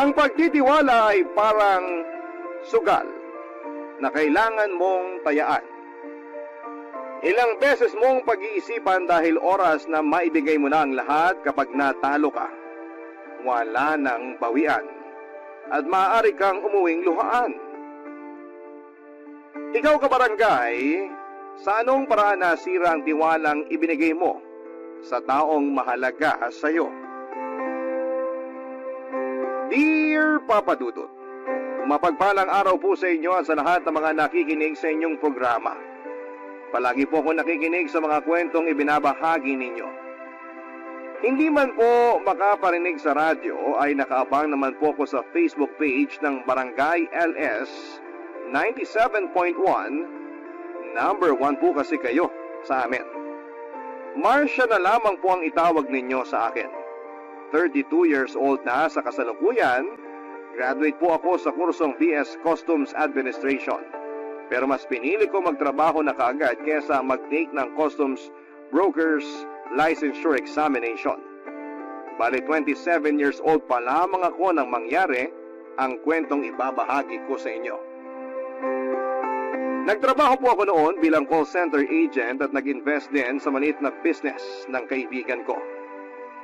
Ang pagtitiwala ay parang sugal na kailangan mong tayaan. Ilang beses mong pag-iisipan dahil oras na maibigay mo na ang lahat kapag natalo ka. Wala nang bawian at maaari kang umuwing luhaan. Ikaw kabarangay, sa anong paraan nasira ang tiwalang ibinigay mo sa taong mahalaga sa iyo? Dear Papa Dudut, mapagpalang araw po sa inyo at sa lahat ng mga nakikinig sa inyong programa. Palagi po ako nakikinig sa mga kwentong ibinabahagi ninyo. Hindi man po makaparinig sa radyo ay nakaabang naman po ako sa Facebook page ng Barangay LS 97.1. Number 1 po kasi kayo sa amin. Marcia na lamang po ang itawag ninyo sa akin. 32 years old na sa kasalukuyan, graduate po ako sa kursong BS Customs Administration. Pero mas pinili ko magtrabaho na kaagad kesa mag-take ng Customs Brokers Licensure Examination. Bali 27 years old pa lamang ako nang mangyari ang kwentong ibabahagi ko sa inyo. Nagtrabaho po ako noon bilang call center agent at nag-invest din sa maliit na business ng kaibigan ko.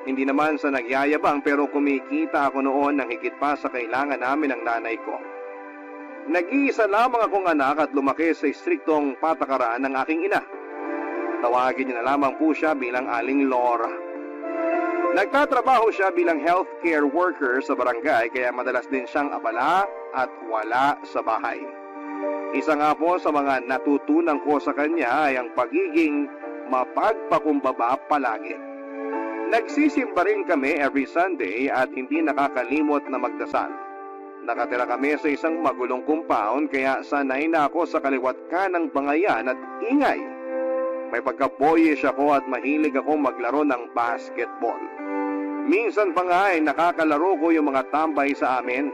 Hindi naman sa nagyayabang pero kumikita ako noon ng higit pa sa kailangan namin ng nanay ko. Nag-iisa lamang akong anak at lumaki sa istriktong patakaran ng aking ina. Tawagin niyo na lamang po siya bilang Aling Laura. Nagtatrabaho siya bilang healthcare worker sa barangay kaya madalas din siyang abala at wala sa bahay. Isa nga po sa mga natutunan ko sa kanya ay ang pagiging mapagpakumbaba palagi. Nagsisimba rin kami every Sunday at hindi nakakalimot na magdasal. Nakatira kami sa isang magulong compound kaya sanay na ako sa kaliwat kanang bangayan at ingay. May pagka-boyish ako at mahilig ako maglaro ng basketball. Minsan pa nga ay nakakalaro ko yung mga tambay sa amin.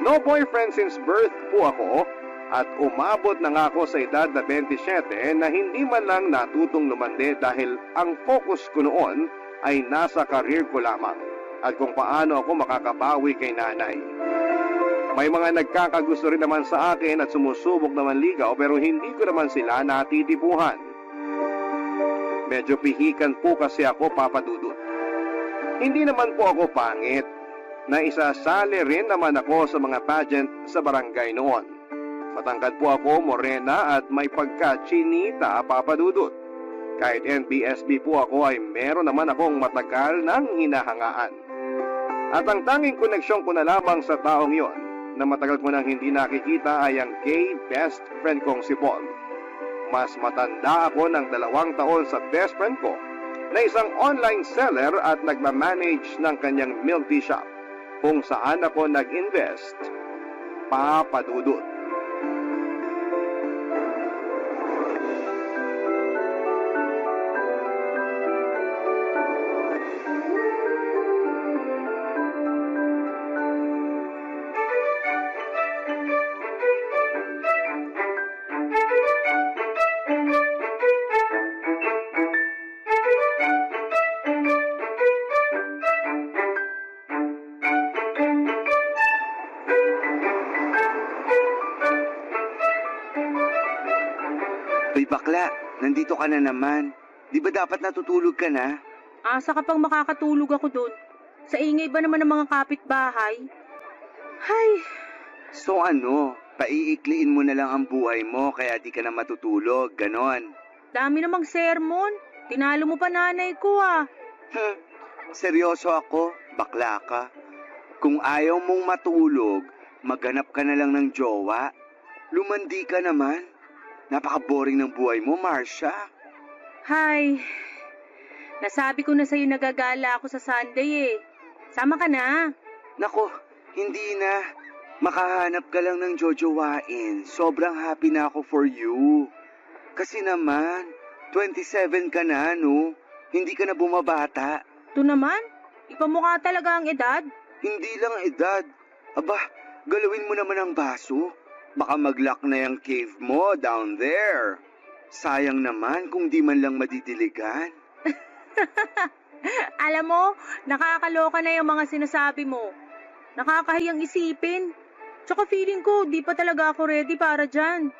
No boyfriend since birth po ako at umabot na nga ako sa edad na 27 na hindi man lang natutong lumande dahil ang focus ko noon ay nasa career ko lamang at kung paano ako makakabawi kay nanay. May mga nagkakagusto rin naman sa akin at sumusubok naman ligaw pero hindi ko naman sila natitipuhan. Medyo pihikan po kasi ako, Papa Dudut. Hindi naman po ako pangit. Naisasali rin naman ako sa mga pageant sa barangay noon. Matangkad po ako, morena at may pagka-chinita, Papa Dudut. Kahit NBSB po ako ay meron naman akong matagal ng hinahangaan. At ang tanging koneksyon ko na lamang sa taong yon na matagal ko nang hindi nakikita ay ang gay best friend kong si Paul. Mas matanda ako ng 2 taon sa best friend ko na isang online seller at nagmamanage ng kanyang milk tea shop kung saan ako nag-invest, Papa Dudut. Uy bakla, nandito ka na naman. Di ba dapat natutulog ka na? Asa ka pang makakatulog ako doon? Sa ingay ba naman ng mga kapitbahay? Hay, So ano, paiikliin mo na lang ang buhay mo kaya di ka na matutulog, ganon. dami namang sermon. Tinalo mo pa nanay ko ah. Seryoso ako, bakla ka. Kung ayaw mong matulog, maghanap ka na lang ng jowa. Lumandi ka naman. Napaka-boring ng buhay mo, Marcia. Hay, nasabi ko na sa'yo nagagala ako sa Sunday eh. Sama ka na. Nako, hindi na. Makahanap ka lang ng jojowain. Sobrang happy na ako for you. Kasi naman, 27 ka na, no? Hindi ka na bumabata. Ito naman, ipamukha talaga ang edad. Hindi lang edad. Aba, galawin mo naman ang baso. Baka mag-lock na yung cave mo down there. Sayang naman kung di man lang madidiligan. Alam mo, nakakaloka na yung mga sinasabi mo. Nakakahiyang isipin. Tsaka feeling ko, di pa talaga ako ready para dyan.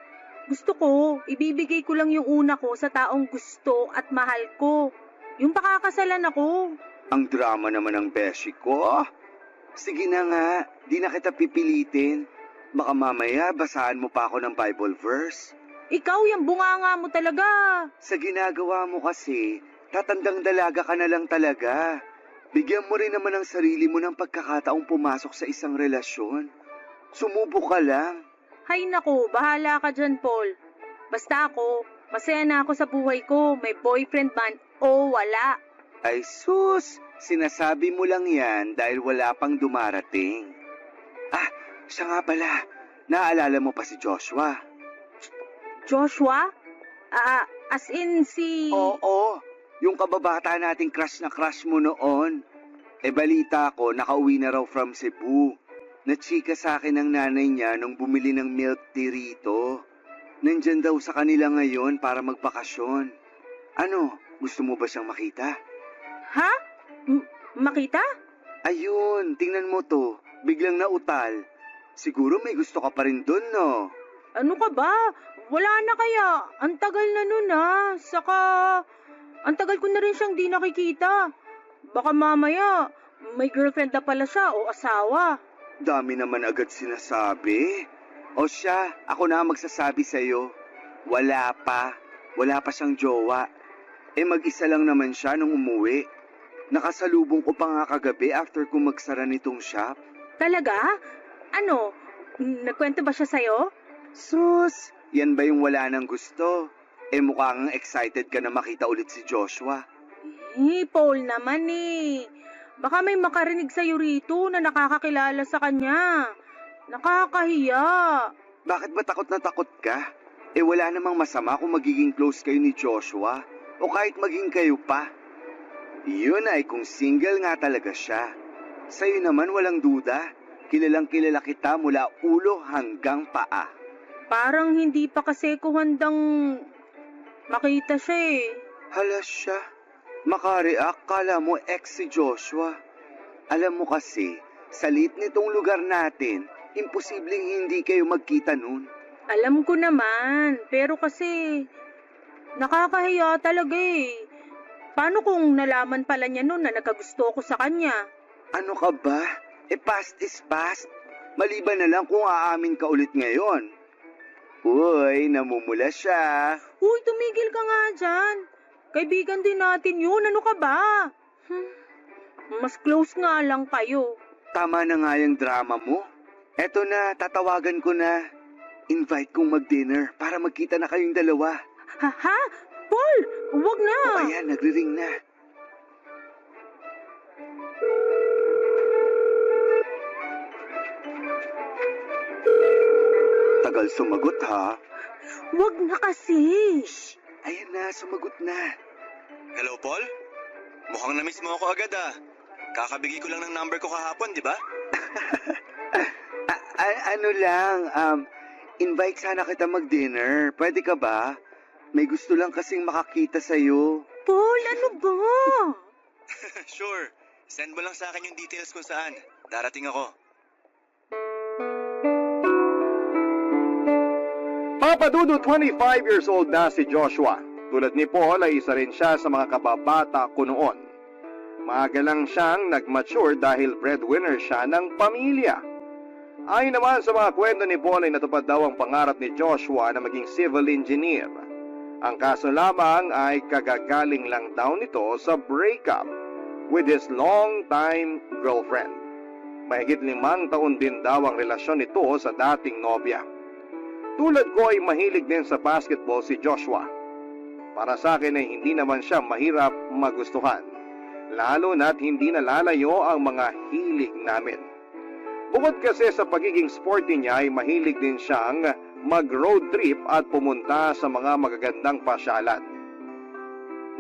Gusto ko, ibibigay ko lang yung una ko sa taong gusto at mahal ko. Yung pakakasalan ako. Ang drama naman ng beshi ko. Sige na nga, di na kita pipilitin. Baka mamaya basahan mo pa ako ng Bible verse. Ikaw, yung bunganga mo talaga. Sa ginagawa mo kasi, tatandang dalaga ka na lang talaga. Bigyan mo rin naman ang sarili mo ng pagkakataong pumasok sa isang relasyon. Sumubok ka lang. Hay nako, bahala ka dyan, Paul. Basta ako, masaya na ako sa buhay ko. May boyfriend man o wala. Ay sus, sinasabi mo lang yan dahil wala pang dumarating. Ah, siya nga pala, naalala mo pa si Joshua? Joshua? As in si... Oo, yung kababata nating crush na crush mo noon. Balita ko, nakauwi na raw from Cebu. Nachika sa akin ng nanay niya nung bumili ng milk tea rito. Nandyan daw sa kanila ngayon para magbakasyon. Ano, gusto mo ba siyang makita? Ha? Makita? Ayun, tingnan mo to. Biglang nautal. Siguro may gusto ka pa rin dun, no? Ano ka ba? Wala na kaya. Ang tagal na nun Saka, ang tagal ko na rin siyang di nakikita. Baka mamaya, may girlfriend na pala siya o asawa. Dami naman agad sinasabi. O siya, ako na ang magsasabi sa'yo. Wala pa. Wala pa siyang jowa. Mag-isa lang naman siya nung umuwi. Nakasalubong ko pa nga kagabi after ko magsara nitong shop. Talaga? Ano? Nagkwento ba siya sa'yo? Sus, yan ba yung wala nang gusto? Mukhang excited ka na makita ulit si Joshua. Paul naman Baka may makarinig sa'yo rito na nakakakilala sa kanya. Nakakahiya. Bakit ba takot na takot ka? Wala namang masama kung magiging close kayo ni Joshua o kahit maging kayo pa. Yun ay kung single nga talaga siya. Sa'yo naman walang duda. Kilalang kilala kita mula ulo hanggang paa. Parang hindi pa kasi ko handang makita siya Hala siya. Makareact, kala mo ex si Joshua. Alam mo kasi, sa liit nitong lugar natin, imposibleng hindi kayo magkita nun. Alam ko naman, pero kasi nakakahiya talaga Paano kung nalaman pala niya nun na nagkagusto ko sa kanya? Ano ka ba? Past is past. Maliban na lang kung aamin ka ulit ngayon. Uy, namumula siya. Uy, tumigil ka nga dyan. Kaibigan din natin yun. Ano ka ba? Mas close nga lang kayo. Tama na nga yung drama mo. Eto na, tatawagan ko na. Invite kong mag-dinner para magkita na kayong dalawa. Ha? Paul, huwag na. O ayan, nagri-ring na. Tagal sumagot ha. Huwag na kasi. Shh, ayan na, sumagot na. Hello, Paul? Mukhang na-miss mo ako agad Kakabigay ko lang ng number ko kahapon, di ba? Ano lang, invite sana kita mag-dinner. Pwede ka ba? May gusto lang kasing makakita sa'yo. Paul, ano ba? Sure. Send mo lang sa akin yung details kung saan. Darating ako. Papadudo 25 years old na si Joshua. Tulad ni Paul ay isa rin siya sa mga kababata ko noon. Maaga lang siyang nag-mature dahil breadwinner siya ng pamilya. Ayon naman sa mga kwento ni Paul ay natupad daw ang pangarap ni Joshua na maging civil engineer. Ang kaso lamang ay kagagaling lang daw nito sa breakup with his long-time girlfriend. Mahigit 5 taon din daw ang relasyon nito sa dating nobya. Tulad ko ay mahilig din sa basketball si Joshua. Para sa akin ay hindi naman siya mahirap magustuhan, lalo na't hindi nalalayo ang mga hilig namin. Bukod kasi sa pagiging sporty niya ay mahilig din siyang mag-road trip at pumunta sa mga magagandang pasyalan.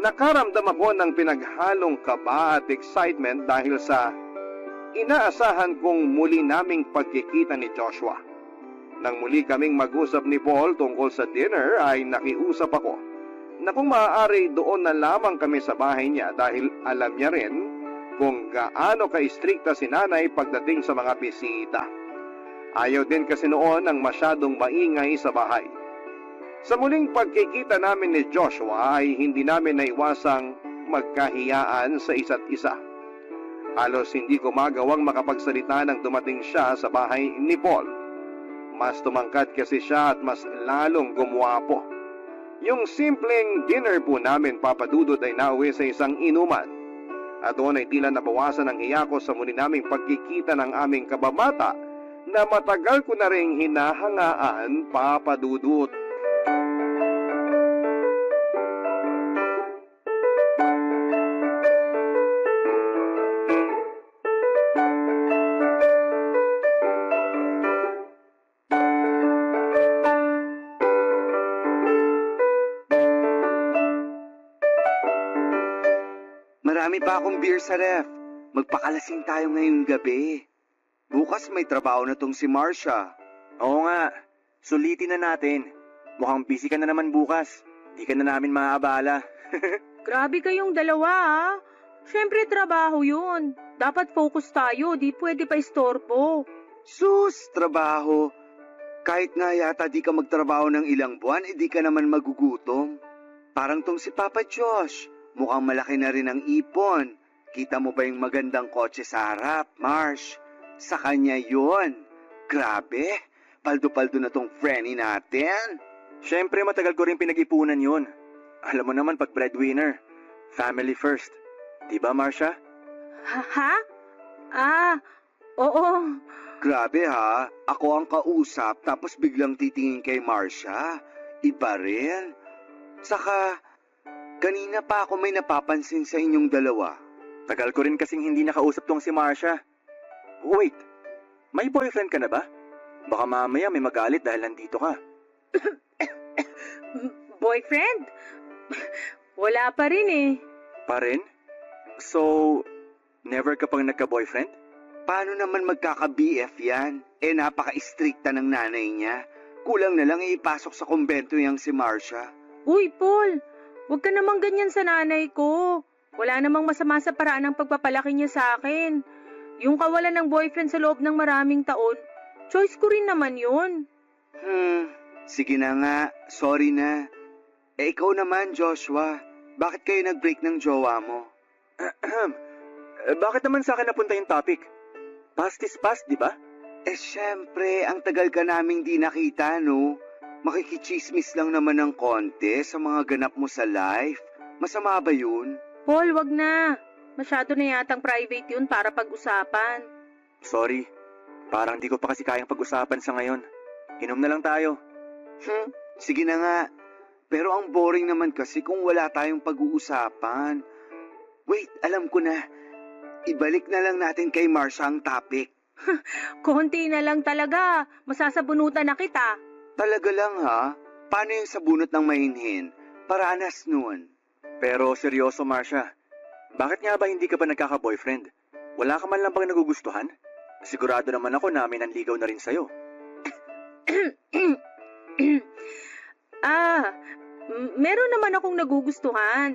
Nakaramdam ako ng pinaghalong kaba at excitement dahil sa inaasahan kong muli naming pagkikita ni Joshua. Nang muli kaming mag-usap ni Paul tungkol sa dinner ay nakiusap ako na kung maaari doon na lamang kami sa bahay niya dahil alam niya rin kung gaano ka-istrikta si nanay pagdating sa mga bisita. Ayaw din kasi noon ng masyadong maingay sa bahay. Sa muling pagkikita namin ni Joshua ay hindi namin naiwasang magkahiyaan sa isa't isa. Halos hindi ko magawang makapagsalita nang dumating siya sa bahay ni Paul. Mas tumangkad kasi siya at mas lalong gumwapo. Yung simpleng dinner po namin, Papa Dudut, ay nauwi sa isang inuman. At doon ay tila nabawasan ang hiya ko sa muli naming pagkikita ng aming kababata na matagal ko na ring hinahangaan, Papa Dudut. Marami pa akong beer sa ref. Magpakalasing tayo ngayong gabi. Bukas may trabaho na tong si Marcia. Oo nga, sulitin na natin. Mukhang busy ka na naman bukas. Di ka na namin maaabala. Grabe kayong dalawa ah. Siyempre trabaho yun. Dapat focus tayo, di pwede pa istorbo. Sus, trabaho. Kahit nga yata di ka magtrabaho ng ilang buwan, di ka naman magugutom. Parang tong si Papa Josh. Mukhang malaki na rin ang ipon. Kita mo ba yung magandang kotse sa harap, Marsh? Sa kanya yun. Grabe, paldo-paldo na tong Frenny natin. Siyempre matagal ko rin pinag-ipunan yun. Alam mo naman pag breadwinner, family first. Diba, Marcia? Ha? Oo. Grabe ha, ako ang kausap tapos biglang titingin kay Marcia. Iba rin. Saka, kanina pa ako may napapansin sa inyong dalawa. Tagal ko rin kasing hindi nakausap tong si Marcia. Wait, may boyfriend ka na ba? Baka mamaya may magalit dahil nandito ka. Boyfriend? Wala pa rin eh. Pa rin? So, never ka pang nagka-boyfriend? Paano naman magkaka-BF yan? Napaka-istrikta ng nanay niya. Kulang na lang ipasok sa kumbento yang si Marcia. Uy, Paul, huwag ka namang ganyan sa nanay ko. Wala namang masama sa paraan ng pagpapalaki niya sa akin. Yung kawalan ng boyfriend sa loob ng maraming taon, choice ko rin naman yun. Sige na nga, sorry na. Ikaw naman, Joshua, bakit kayo nag-break ng jowa mo? Bakit naman sa akin napunta yung topic? Past is past, di ba? Syempre, ang tagal ka naming di nakita, no? Makikichismis lang naman ng konti sa mga ganap mo sa life. Masama ba yun? Paul, wag na. Masyado na yatang private yun para pag-usapan. Sorry, parang di ko pa kasi kayang pag-usapan sa ngayon. Inom na lang tayo. Sige na nga. Pero ang boring naman kasi kung wala tayong pag-uusapan. Wait, alam ko na. Ibalik na lang natin kay Marcia ang topic. Konti na lang talaga. Masasabunutan na kita. Talaga lang ha? Paano yung sabunot ng mahinhin? Paranas nun. Pero seryoso, Marcia. Bakit nga ba hindi ka pa nagkaka-boyfriend? Wala ka man lang bang nagugustuhan? Sigurado naman ako na may nanligaw na rin sa'yo. Meron naman akong nagugustuhan.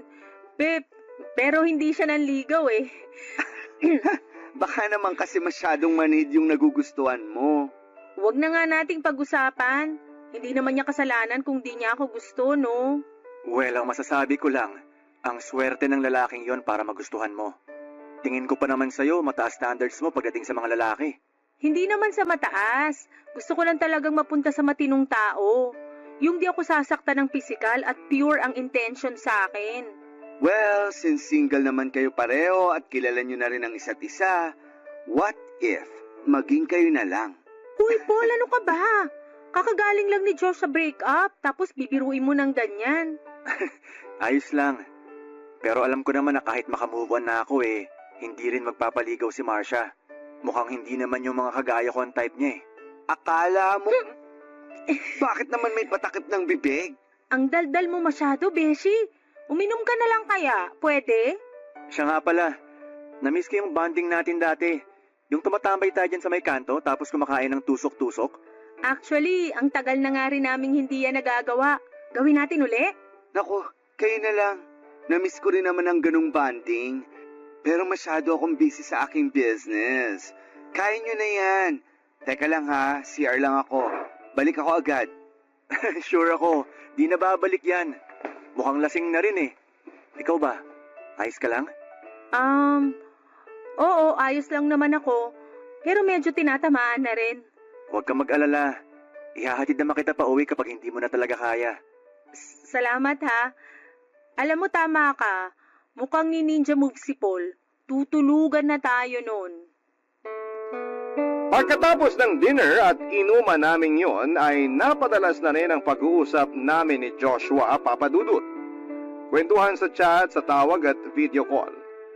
Pero hindi siya nanligaw eh. Baka naman kasi masyadong manhid yung nagugustuhan mo. Huwag na nga nating pag-usapan. Hindi naman niya kasalanan kung di niya ako gusto, no? Well, ang masasabi ko lang, ang swerte ng lalaking yon para magustuhan mo. Tingin ko pa naman sa'yo, mataas standards mo pagdating sa mga lalaki. Hindi naman sa mataas. Gusto ko lang talagang mapunta sa matinong tao. Yung di ako sasaktan ng pisikal at pure ang intention sa akin. Well, since single naman kayo pareho at kilala nyo na rin ang isa't isa, what if maging kayo na lang? Uy, Paul, ano ka ba? Kakagaling lang ni Josh sa breakup, tapos bibiruin mo ng ganyan. Ayos lang. Pero alam ko naman na kahit makamove on na ako hindi rin magpapaligaw si Marcia. Mukhang hindi naman yung mga kagaya ko ang type niya Akala mo? Bakit naman may patakip ng bibig? Ang daldal mo masyado, Beshi. Uminom ka na lang kaya, pwede? Siya nga pala, na-miss ko yung bonding natin dati. Yung tumatambay tayo dyan sa may kanto tapos kumakain ng tusok-tusok. Actually, ang tagal na nga rin naming hindi yan nagagawa. Gawin natin uli? Naku, kayo na lang. Na-miss ko rin naman ang ganung bonding. Pero masyado akong busy sa aking business. Kaya nyo na yan. Teka lang ha, CR lang ako. Balik ako agad. Sure ako, di na babalik yan. Mukhang lasing na rin eh. Ikaw ba? Ayos ka lang? Oo, ayos lang naman ako. Pero medyo tinatamaan na rin. Huwag kang mag-alala. Ihahatid naman kita pa uwi kapag hindi mo na talaga kaya. Salamat ha. Alam mo, tama ka. Mukhang ni Ninja Move si Paul. Tutulugan na tayo nun. Pagkatapos ng dinner at inuman namin yon ay napadalas na rin ang pag-uusap namin ni Joshua Papadudut. Kwentuhan sa chat, sa tawag at video call.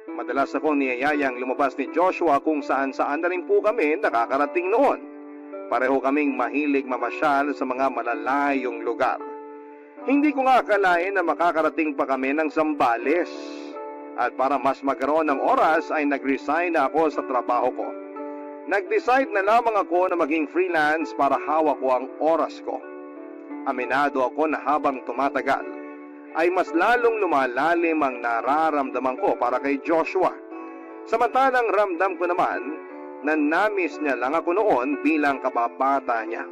Madalas akong niyayayang lumabas ni Joshua kung saan-saan na rin po kami nakakarating noon. Pareho kaming mahilig mamasyal sa mga malalayong lugar. Hindi ko nga akalain na makakarating pa kami ng Zambales. At para mas magkaroon ng oras ay nag-resign na ako sa trabaho ko. Nag-decide na lamang ako na maging freelance para hawak ko ang oras ko. Aminado ako na habang tumatagal, ay mas lalong lumalalim ang nararamdaman ko para kay Joshua. Samantalang ramdam ko naman na namiss niya lang ako noon bilang kababata niya.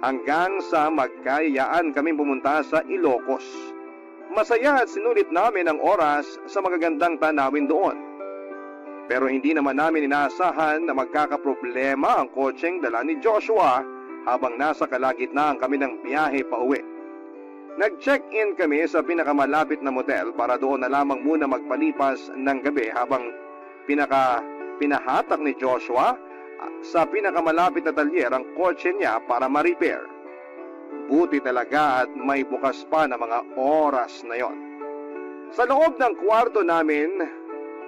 Hanggang sa magkayaan kami pumunta sa Ilocos. Masaya at sinulit namin ang oras sa magagandang tanawin doon. Pero hindi naman namin inaasahan na magkakaproblema ang kotseng dala ni Joshua habang nasa kalagitnaan kami ng biyahe pa uwi. Nag-check-in kami sa pinakamalapit na motel para doon na lamang muna magpalipas ng gabi habang pinahatak ni Joshua sa pinakamalapit na talyer ang kotse niya para ma-repair. Buti talaga at may bukas pa na mga oras na yon. Sa loob ng kwarto namin,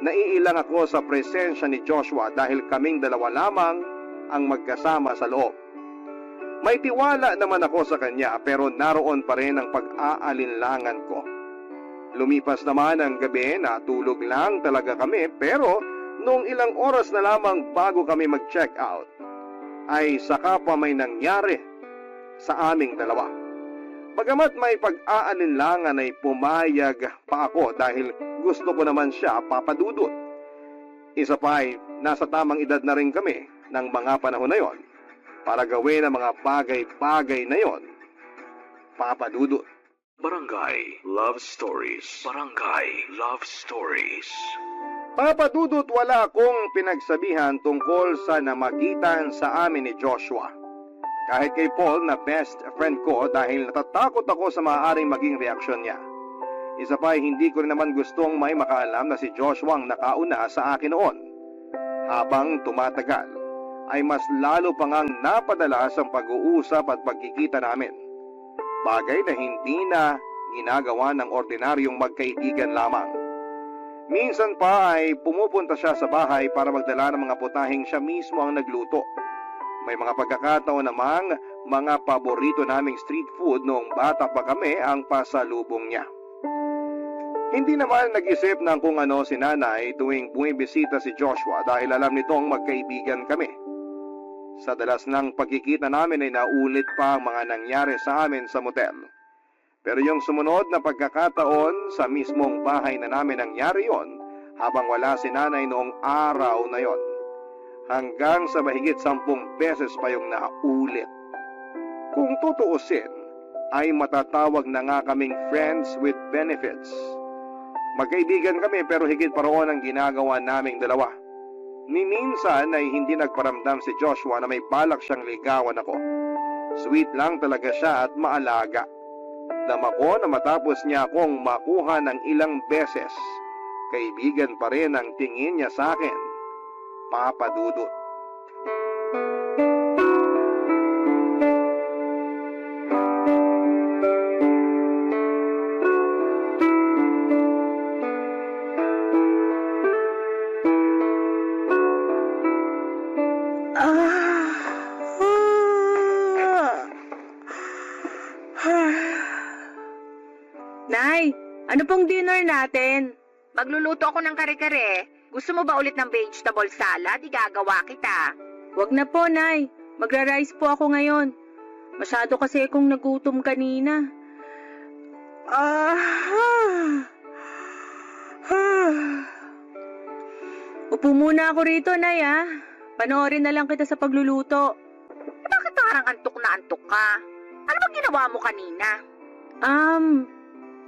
naiilang ako sa presensya ni Joshua dahil kaming dalawa lamang ang magkasama sa loob. May tiwala naman ako sa kanya pero naroon pa rin ang pag-aalinlangan ko. Lumipas naman ang gabi, natulog lang talaga kami pero noong ilang oras na lamang bago kami mag-check out, ay saka pa may nangyari sa aming dalawa. Bagamat may pag-aalinlangan ay pumayag pa ako dahil gusto ko naman siya papadudot. Isa pa ay nasa tamang edad na rin kami ng mga panahon na yon para gawin ang mga bagay-bagay na yon papadudot. Barangay Love Stories. Barangay Love Stories. Papadudot, wala akong pinagsabihan tungkol sa namagitan sa amin ni Joshua. Kahit kay Paul na best friend ko dahil natatakot ako sa maaaring maging reaksyon niya. Isa pa ay hindi ko rin naman gustong may makaalam na si Joshua ang nakauna sa akin noon. Habang tumatagal, ay mas lalo pang ang napadalas ang pag-uusap at pagkikita namin. Bagay na hindi na ginagawa ng ordinaryong magkaibigan lamang. Minsan pa ay pumupunta siya sa bahay para magdala ng mga putahing siya mismo ang nagluto. May mga pagkakataon namang mga paborito naming street food noong bata pa kami ang pasalubong niya. Hindi naman nag-isip ng kung ano si nanay tuwing bumibisita si Joshua dahil alam nitong magkaibigan kami. Sa dalas ng pagkikita namin ay naulit pa ang mga nangyari sa amin sa motel. Pero yung sumunod na pagkakataon sa mismong bahay na namin nangyari yon habang wala si nanay noong araw na yon. Hanggang sa mahigit 10 beses pa yung naulit. Kung tutuusin, ay matatawag na nga kaming friends with benefits. Magkaibigan kami pero higit pa roon ang ginagawa naming dalawa. Ni minsan ay hindi nagparamdam si Joshua na may balak siyang ligawan ako. Sweet lang talaga siya at maalaga. Dama ko na matapos niya akong makuha ng ilang beses, kaibigan pa rin ang tingin niya sa akin. Papadudot. Nay, ano pong dinner natin? Magluluto ako ng kare-kare. Gusto mo ba ulit ng vegetable salad? Igagawa kita. Wag na po, Nay. Magra-rice po ako ngayon. Masyado kasi akong nagutom kanina. Upo muna ako rito, Nay, ah. Panoorin na lang kita sa pagluluto. Bakit parang antok na antok ka? Ano bang ginawa mo kanina?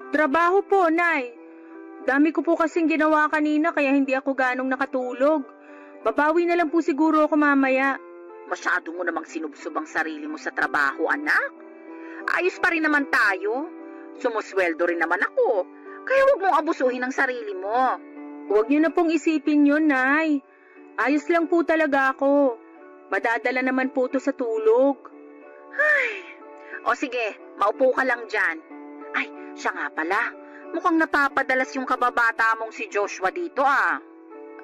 Trabaho po, Nay. Dami ko po kasing ginawa kanina kaya hindi ako ganong nakatulog. Babawi na lang po siguro ako mamaya. Masyado mo namang sinubsob ang sarili mo sa trabaho, anak. Ayos pa rin naman tayo. Sumusweldo rin naman ako. Kaya huwag mong abusuhin ang sarili mo. Huwag niyo na pong isipin yun, Nay. Ayos lang po talaga ako. Madadala naman po to sa tulog. O sige, maupo ka lang dyan. Ay, siya nga pala. Mukhang napapadalas yung kababata mong si Joshua dito ah.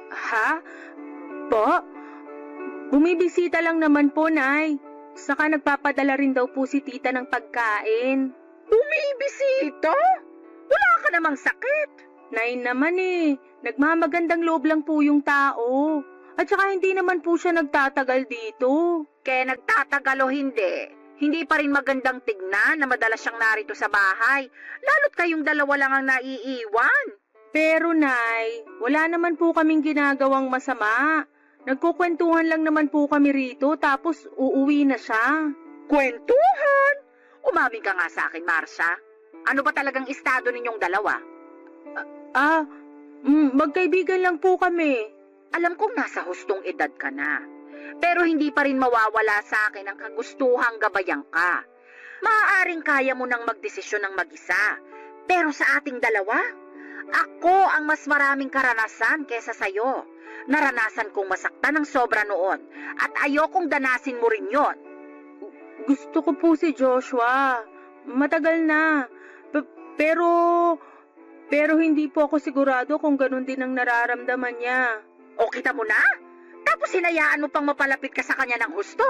Ha? Po? Bumibisita lang naman po, Nay. Saka nagpapadala rin daw po si tita ng pagkain. Bumibisita? Wala ka namang sakit. Nay naman eh. Nagmamagandang loob lang po yung tao. At saka hindi naman po siya nagtatagal dito. Kaya nagtatagal o hindi pa rin magandang tignan na madalas siyang narito sa bahay. Lalo't kayong dalawa lang ang naiiwan. Pero Nay, wala naman po kaming ginagawang masama. Nagkukwentuhan lang naman po kami rito tapos uuwi na siya. Kwentuhan? Umamin ka nga sa akin, Marsha. Ano ba talagang estado ninyong dalawa? Magkaibigan lang po kami. Alam kong nasa hustong edad ka na. Pero hindi pa rin mawawala sa akin ang kagustuhang gabayan ka. Maaaring kaya mo nang magdesisyon ng mag-isa. Pero sa ating dalawa, ako ang mas maraming karanasan kesa sa'yo. Naranasan kong masaktan ng sobra noon at ayokong danasin mo rin yon. Gusto ko po si Joshua. Matagal na. Pero hindi po ako sigurado kung ganun din ang nararamdaman niya. O kita mo na? Tapos hinayaan mo pang mapalapit ka sa kanya ng husto.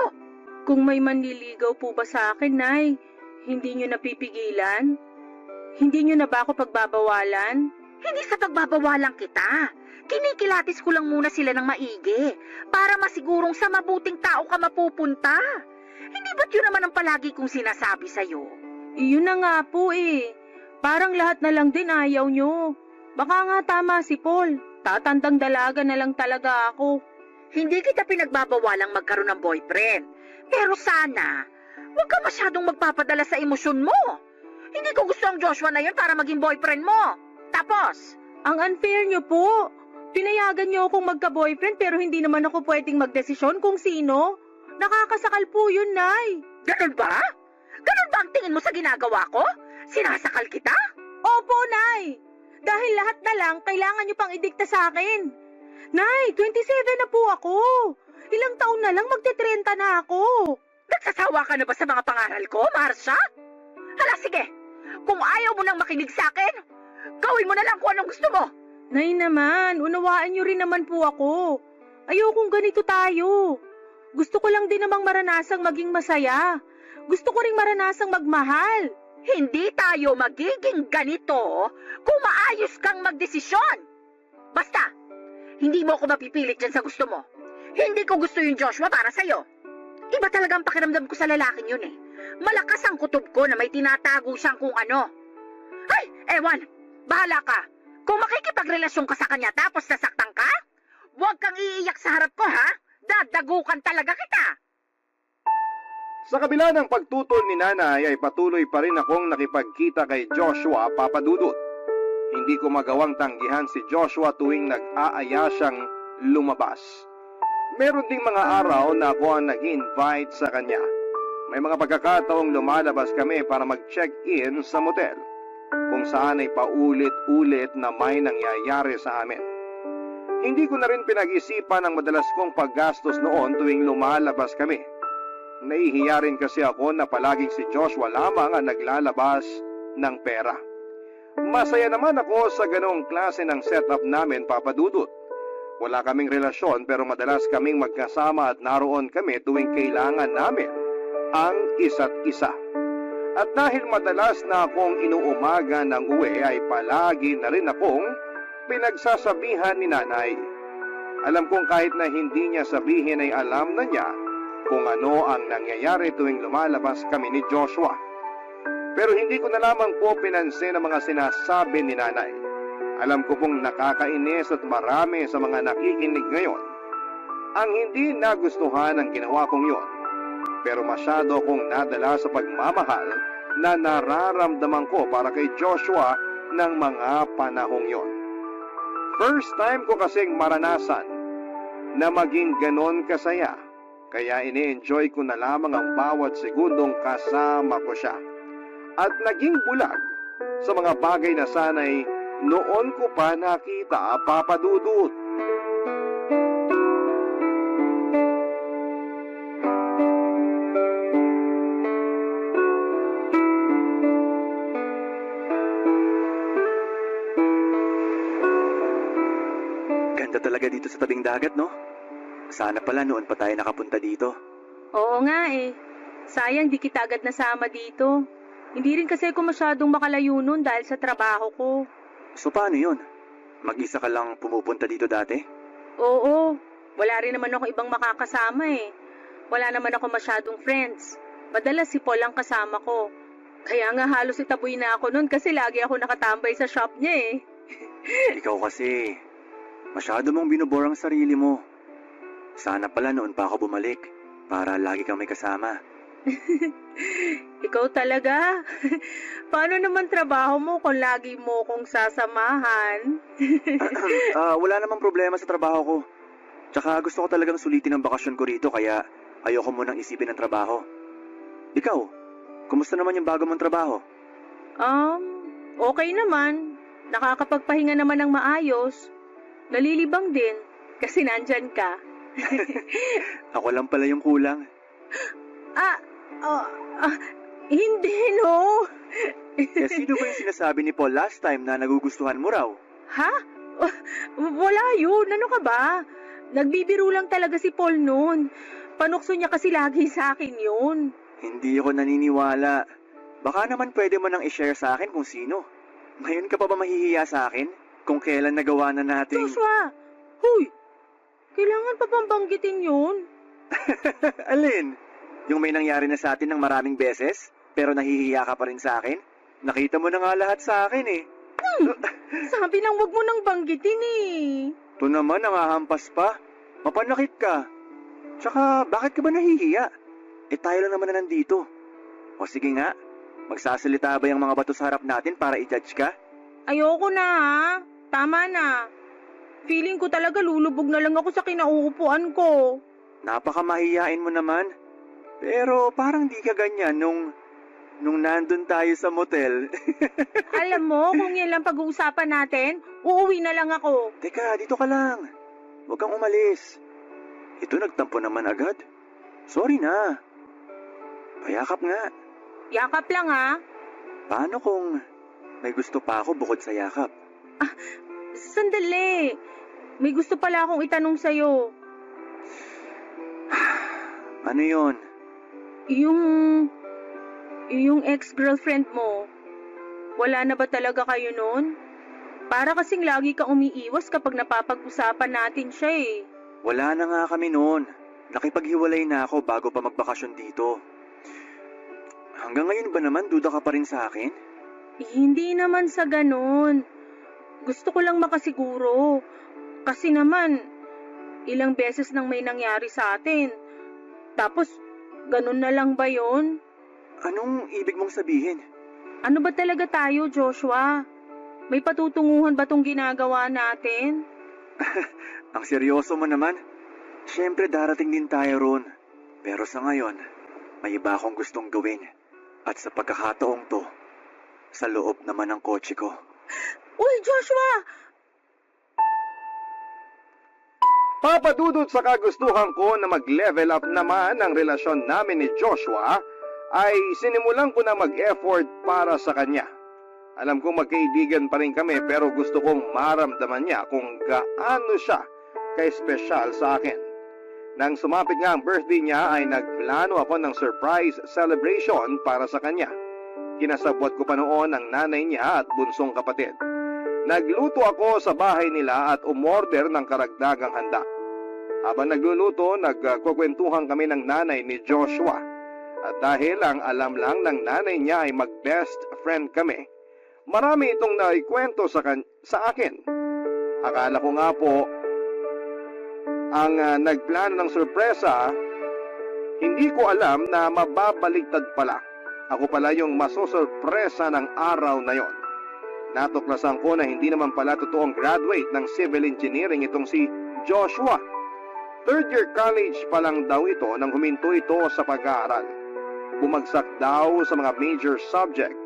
Kung may manliligaw po ba sa akin, Nay, hindi niyo napipigilan? Hindi niyo na ba ako pagbabawalan? Hindi sa pagbabawalan kita. Kinikilatis ko lang muna sila ng maigi para masigurong sa mabuting tao ka mapupunta. Hindi ba't yun naman ang palagi kong sinasabi sa'yo? Iyon na nga po eh. Parang lahat na lang din ayaw niyo. Baka nga tama si Paul. Tatandang dalaga na lang talaga ako. Hindi kita pinagbabawalang magkaroon ng boyfriend. Pero sana, huwag ka masyadong magpapadala sa emosyon mo. Hindi ko gusto ang Joshua na yun para maging boyfriend mo. Tapos, ang unfair niyo po. Pinayagan niyo akong magka-boyfriend pero hindi naman ako pwedeng magdesisyon kung sino. Nakakasakal po yun, Nay. ganun ba? Ganun ba ang tingin mo sa ginagawa ko? Sinasakal kita? Opo, Nay. Dahil lahat na lang, kailangan niyo pang idikta sa akin. Nay, 27 na po ako. Ilang taon na lang magte-30 na ako. Nagsasawa ka na ba sa mga pangaral ko, Marsha? Hala, sige. Kung ayaw mo nang makinig sa akin, gawin mo na lang kung anong gusto mo. Nay naman, unawaan niyo rin naman po ako. Ayokong ganito tayo. Gusto ko lang din namang maranasang maging masaya. Gusto ko ring maranasang magmahal. Hindi tayo magiging ganito kung maayos kang magdesisyon. Basta, hindi mo ako mapipilit dyan sa gusto mo. Hindi ko gusto yung Joshua para sa'yo. Iba talagang pakiramdam ko sa lalaking yun eh. Malakas ang kutob ko na may tinatago siyang kung ano. Ay, ewan, bahala ka. Kung makikipagrelasyon ka sa kanya tapos nasaktan ka, huwag kang iiyak sa harap ko ha. Dadagukan talaga kita. Sa kabila ng pagtutol ni nanay ay patuloy pa rin akong nakipagkita kay Joshua Papadudut. Hindi ko magawang tanggihan si Joshua tuwing nag-aaya siyang lumabas. Meron ding mga araw na ako ang nag-invite sa kanya. May mga pagkakataong lumalabas kami para mag-check-in sa motel, kung saan ay paulit-ulit na may nangyayari sa amin. Hindi ko na rin pinag-isipan ang madalas kong paggastos noon tuwing lumalabas kami. Nahihiya rin kasi ako na palaging si Joshua lamang ang naglalabas ng pera. Masaya naman ako sa ganong klase ng setup namin, Papadudut. Wala kaming relasyon pero madalas kaming magkasama at naroon kami tuwing kailangan namin ang isa't isa. At dahil madalas na akong inuumaga ng uwi ay palagi na rin akong pinagsasabihan ni nanay. Alam kong kahit na hindi niya sabihin ay alam na niya kung ano ang nangyayari tuwing lumalabas kami ni Joshua. Pero hindi ko na lamang po pinansin ang mga sinasabi ni nanay. Alam ko pong nakakainis at marami sa mga nakikinig ngayon ang hindi nagustuhan ng ginawa kong yon. Pero masyado akong nadala sa pagmamahal na nararamdaman ko para kay Joshua ng mga panahong yon. First time ko kasing maranasan na maging ganon kasaya, kaya ini-enjoy ko na lamang ang bawat segundong kasama ko siya. At naging bulag sa mga bagay na sana'y noon ko pa nakita, Papa Dudut. Ganda talaga dito sa tabing dagat, no? Sana pala noon pa tayo nakapunta dito. Oo nga eh. Sayang di kita agad nasama dito. Hindi rin kasi ako masyadong makalayo nun dahil sa trabaho ko. So paano yun? Mag-isa ka lang pumupunta dito dati? Oo, wala rin naman ako ibang makakasama eh. Wala naman ako masyadong friends. Madalas si Paul ang kasama ko. Kaya nga halos itaboy na ako nun kasi lagi ako nakatambay sa shop niya eh. Ikaw kasi, masyado mong binubor ang sarili mo. Sana pala noon pa ako bumalik para lagi kang may kasama. Ikaw talaga? Paano naman trabaho mo kung lagi mo kong sasamahan? Wala namang problema sa trabaho ko. Tsaka gusto ko talagang sulitin ang bakasyon ko rito kaya ayoko munang isipin ang trabaho. Ikaw, kumusta naman yung bago mong trabaho? Okay naman. Nakakapagpahinga naman ng maayos. Nalilibang din kasi nandyan ka. Ako lang pala yung kulang. Hindi no. Sino ba yung sinasabi ni Paul last time na nagugustuhan mo raw? Ha? Wala yun. Ano ka ba? Nagbibiro lang talaga si Paul noon. Panukso niya kasi lagi sa akin yun. Hindi ako naniniwala. Baka naman pwede mo nang i-share sa akin kung sino. Ngayon ka pa ba mahihiya sa akin? Kung kailan nagawa na natin... Joshua! Huy! Kailangan pa bang banggitin yun? Alin? Yung may nangyari na sa atin ng maraming beses, pero nahihiya ka pa rin sa akin? Nakita mo na nga lahat sa akin eh. Sabi lang wag mo nang banggitin eh. Ito naman, nangahampas pa. Mapanakit ka. Tsaka, bakit ka ba nahihiya? Eh tayo lang naman na nandito. O sige nga, magsasalita ba yung mga bato sa harap natin para i-judge ka? Ayoko na ha. Tama na. Feeling ko talaga lulubog na lang ako sa kinauupuan ko. Napakamahiyain mo naman. Pero parang di ka ganyan nung nandun tayo sa motel. Alam mo, kung yan lang pag-uusapan natin, uuwi na lang ako. Teka, dito ka lang. Huwag kang umalis. Ito nagtampo naman agad. Sorry na. Payakap nga. Yakap lang ha. Paano kung may gusto pa ako bukod sa yakap? Sandali. May gusto pala akong itanong sa'yo. Ano yon? Yung ex-girlfriend mo, wala na ba talaga kayo noon? Para kasing lagi kang umiiwas kapag napapag-usapan natin siya eh. Wala na nga kami noon. Nakipaghiwalay na ako bago pa magbakasyon dito. Hanggang ngayon ba naman duda ka pa rin sa akin? Hindi naman sa ganon. Gusto ko lang makasiguro. Kasi naman, ilang beses nang may nangyari sa atin. Tapos, ganon na lang ba yon? Anong ibig mong sabihin? Ano ba talaga tayo, Joshua? May patutunguhan ba tong ginagawa natin? Ang seryoso mo naman. Siyempre darating din tayo ron. Pero sa ngayon, may iba akong gustong gawin. At sa pagkakataong to, sa loob naman ng kotse ko. Uy, Joshua! Papadudod sa kagustuhan ko na mag-level up naman ang relasyon namin ni Joshua, ay sinimulan ko na mag-effort para sa kanya. Alam kong magkaibigan pa rin kami pero gusto kong maramdaman niya kung gaano siya ka-espesyal sa akin. Nang sumapit nga ang birthday niya ay nagplano ako ng surprise celebration para sa kanya. Kinasabwat ko pa noon ang nanay niya at bunsong kapatid. Nagluto ako sa bahay nila at umorder ng karagdagang handa. Habang nagluluto, nagkukwentuhan kami ng nanay ni Joshua. At dahil ang alam lang ng nanay niya ay mag-best friend kami, Marami itong naikwento sa akin. Akala ko nga po, ang nagplano ng sorpresa, hindi ko alam na mababaliktad pala. Ako pala yung masosorpresa ng araw na yon. Natuklasan ko na hindi naman pala totoong graduate ng civil engineering itong si Joshua. Third year college pa lang daw ito nang huminto ito sa pag-aaral. Bumagsak daw sa mga major subject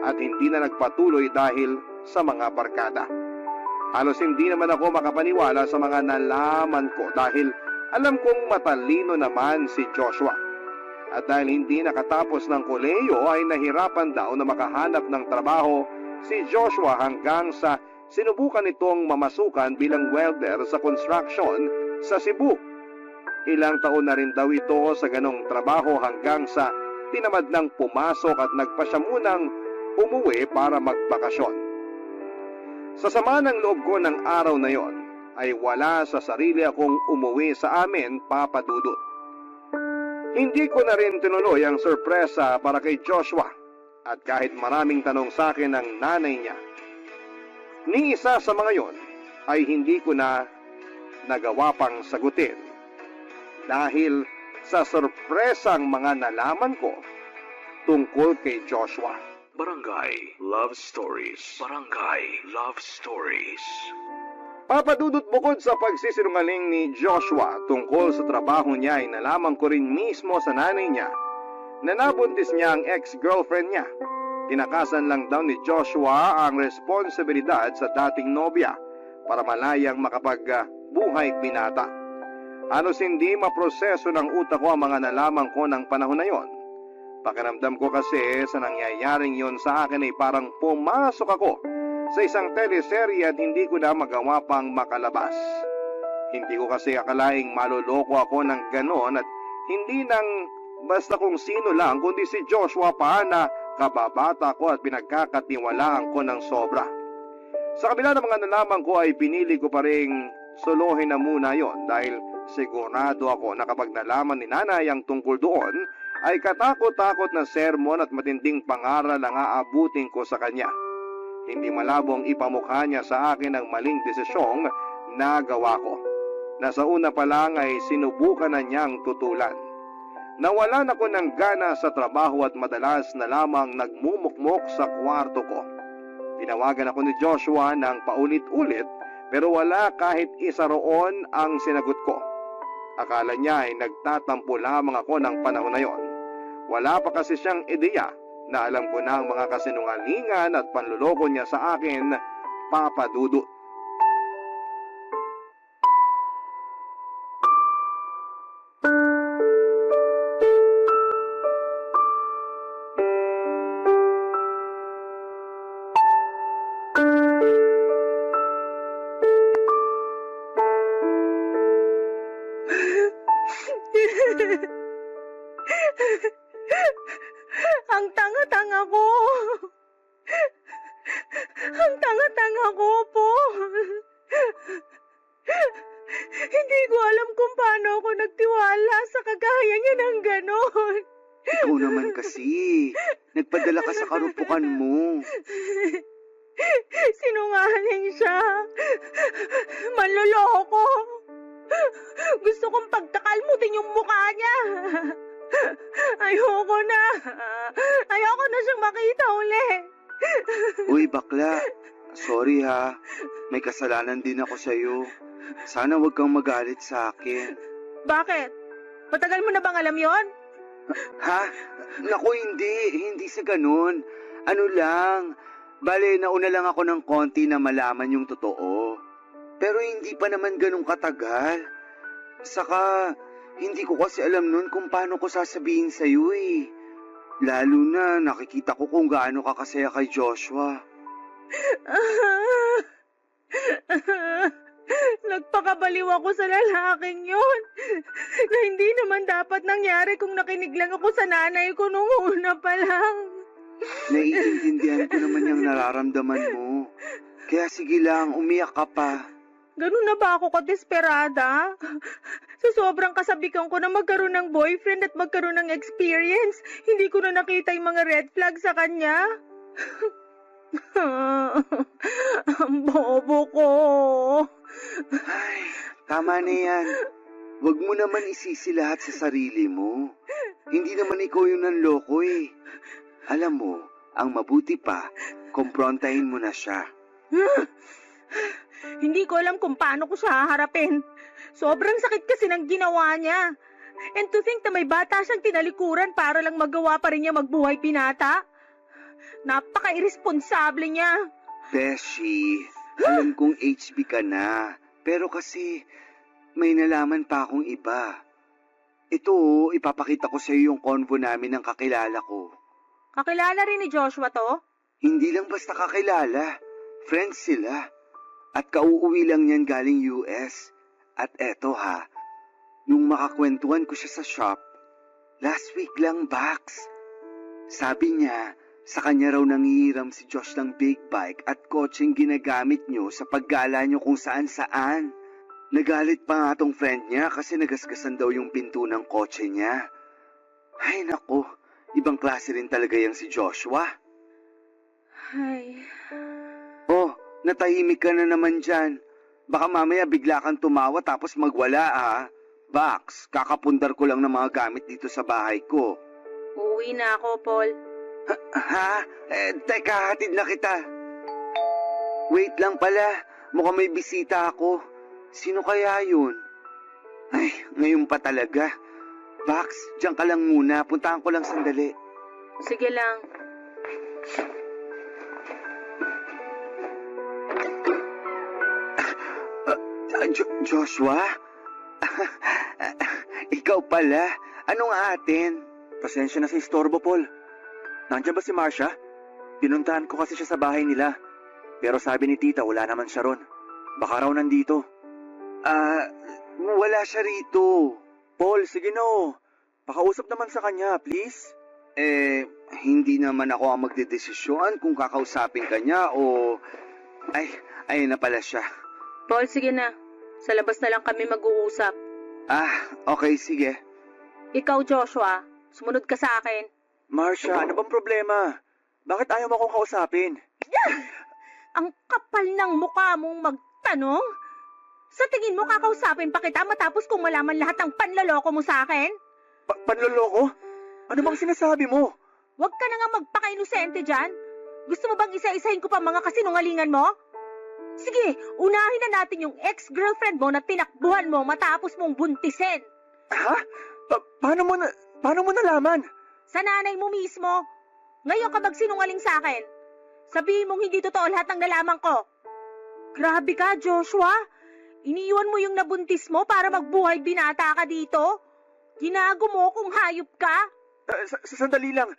at hindi na nagpatuloy dahil sa mga barkada. Halos hindi naman ako makapaniwala sa mga nalaman ko dahil alam kong matalino naman si Joshua. At dahil hindi nakatapos ng kolehiyo ay nahirapan daw na makahanap ng trabaho si Joshua hanggang sa sinubukan itong mamasukan bilang welder sa construction sa Cebu. Ilang taon na rin daw ito sa ganong trabaho hanggang sa tinamad ng pumasok at nagpasya munang umuwi para magbakasyon. Sa sama ng loob ko ng araw na yon ay wala sa sarili akong umuwi sa amin, Papa Dudut. Hindi ko na rin tinuloy ang sorpresa para kay Joshua at kahit maraming tanong sa akin ng nanay niya, ni isa sa mga yon ay hindi ko na nagawa pang sagutin dahil sa sorpresang mga nalaman ko tungkol kay Joshua. Barangay Love Stories. Barangay Love Stories. Papadudot, bukod sa pagsisinungaling ni Joshua tungkol sa trabaho niya ay nalaman ko rin mismo sa nanay niya na nabuntis niya ang ex-girlfriend niya. Tinakasan lang daw ni Joshua ang responsibilidad sa dating nobya para malayang makapagbuhay binata. Halos hindi maproseso ng utak ko ang mga nalaman ko ng panahon na yon. Pakiramdam ko kasi sa nangyayaring yon sa akin ay parang pumasok ako sa isang teleserye at hindi ko na magawa pang makalabas. Hindi ko kasi akalaing maluloko ako ng ganon at hindi nang basta kung sino lang kundi si Joshua pa na kababata ko at pinagkakatiwalaan ko ng sobra. Sa kabila ng mga nalaman ko ay pinili ko pa rin solohin na muna yon dahil sigurado ako na kapag nalaman ni nanay ang tungkol doon ay katakot-takot na sermon at matinding pangaral ang aabutin ko sa kanya. Hindi malabong ipamukha niya sa akin ang maling desisyong nagawa ko. Nasa una pa lang ay sinubukan na niyang tutulan. Nawalan ako ng gana sa trabaho at madalas na lamang nagmumukmok sa kwarto ko. Tinawagan ako ni Joshua ng paulit-ulit pero wala kahit isa roon ang sinagot ko. Akala niya ay nagtatampo lamang ako ng panahon na yon. Wala pa kasi siyang ideya na alam ko na ang mga kasinungalingan at panluloko niya sa akin, Papa Dudut. Ang tanga-tanga ko. Ang tanga-tanga ko po. Hindi ko alam kung paano ako nagtiwala sa kagaya niya ng ganon. Ikaw naman kasi. Nagpadala ka sa karupukan mo. Sinungaling siya. Manloloko. Gusto kong pagtakalmutin yung mukha niya. Ayoko na. Ayoko na siyang makita uli. Uy, bakla. Sorry ha. May kasalanan din ako sa'yo. Sana wag kang magalit sa akin. Bakit? Matagal mo na bang alam yon? Ha? Naku, hindi. Hindi sa ganun. Ano lang. Bale, nauna lang ako ng konti na malaman yung totoo. Pero hindi pa naman ganun katagal. Saka, hindi ko kasi alam nun kung paano ko sasabihin sa'yo eh. Lalo na nakikita ko kung gaano ka kasaya kay Joshua. Nagpakabaliw ako sa lalaking yun. Na hindi naman dapat nangyari kung nakinig lang ako sa nanay ko nung una pa lang. Naiintindihan ko naman yung nararamdaman mo. Kaya sige lang, umiyak ka pa. Ganun na ba ako kadesperada? Sa sobrang kasabikan ko na magkaroon ng boyfriend at magkaroon ng experience, hindi ko na nakita yung mga red flag sa kanya. Ang bobo ko. Ay, tama na yan. Huwag mo naman isisi lahat sa sarili mo. Hindi naman ikaw yung nanloko eh. Alam mo, ang mabuti pa, kumprontahin mo na siya. Hindi ko alam kung paano ko siya haharapin. Sobrang sakit kasi ng ginawa niya. And to think na may bata siyang tinalikuran para lang magawa pa rin niya magbuhay pinata. Napaka-irresponsable niya. Beshi, alam kong HB ka na. Pero kasi, may nalaman pa akong iba. Ito, ipapakita ko sa iyo yung convo namin ng kakilala ko. Kakilala rin ni Joshua to? Hindi lang basta kakilala. Friends sila. At kauuwi lang niyan galing US. At eto ha, nung makakwentuhan ko siya sa shop, last week lang, Bax. Sabi niya, sa kanya raw nangihiram si Josh ng big bike at kotseng ginagamit niyo sa paggala niyo kung saan-saan. Nagalit pa nga tong friend niya kasi nagasgasan daw yung pinto ng kotse niya. Ay nako, ibang klase rin talaga yung si Joshua. Ay, Oh, natahimik ka na naman dyan. Baka mamaya bigla kang tumawa tapos magwala ah. Bax, kakapundar ko lang ng mga gamit dito sa bahay ko. uuwi na ako, Paul. Ha? Teka, hatid na kita. Wait lang pala, mukhang may bisita ako. Sino kaya yun? Ay, ngayon pa talaga. Bax, diyan ka lang muna. Puntahan ko lang sandali. Sige lang. Joshua? Ikaw pala? Anong atin? Pasensya na sa istorbo, Paul. Nandiyan ba si Marcia? Pinuntahan ko kasi siya sa bahay nila. Pero sabi ni tita wala naman siya ron. Baka raw nandito. Wala siya rito. Paul, sige no. Pakausap naman sa kanya, please. Hindi naman ako ang magdedesisyon kung kakausapin ka niya o... Ay, ayun na pala siya. Paul, sige na. Sa labas na lang kami mag-uusap. Okay, sige. Ikaw, Joshua, sumunod ka sa akin. Marcia, ano bang problema? Bakit ayaw mo akong kausapin? Ang kapal ng mukha mong magtanong? Sa tingin mo kakausapin pa kita matapos kung malaman lahat ng panloloko mo sa akin? Panloloko? Ano bang sinasabi mo? Huwag ka na nga magpaka-inosente dyan. Gusto mo bang isa-isahin ko pa mga kasinungalingan mo? Sige, unahin na natin yung ex-girlfriend mo na tinakbuhan mo matapos mong buntisin. Ha? Paano mo nalaman? Sa nanay mo mismo. Ngayon ka magsinungaling sa akin. Sabihin mong hindi totoo lahat ng nalaman ko. Grabe ka, Joshua. Iniiwan mo yung nabuntis mo para magbuhay binata ka dito. Ginago mo kung hayop ka. Sandali lang.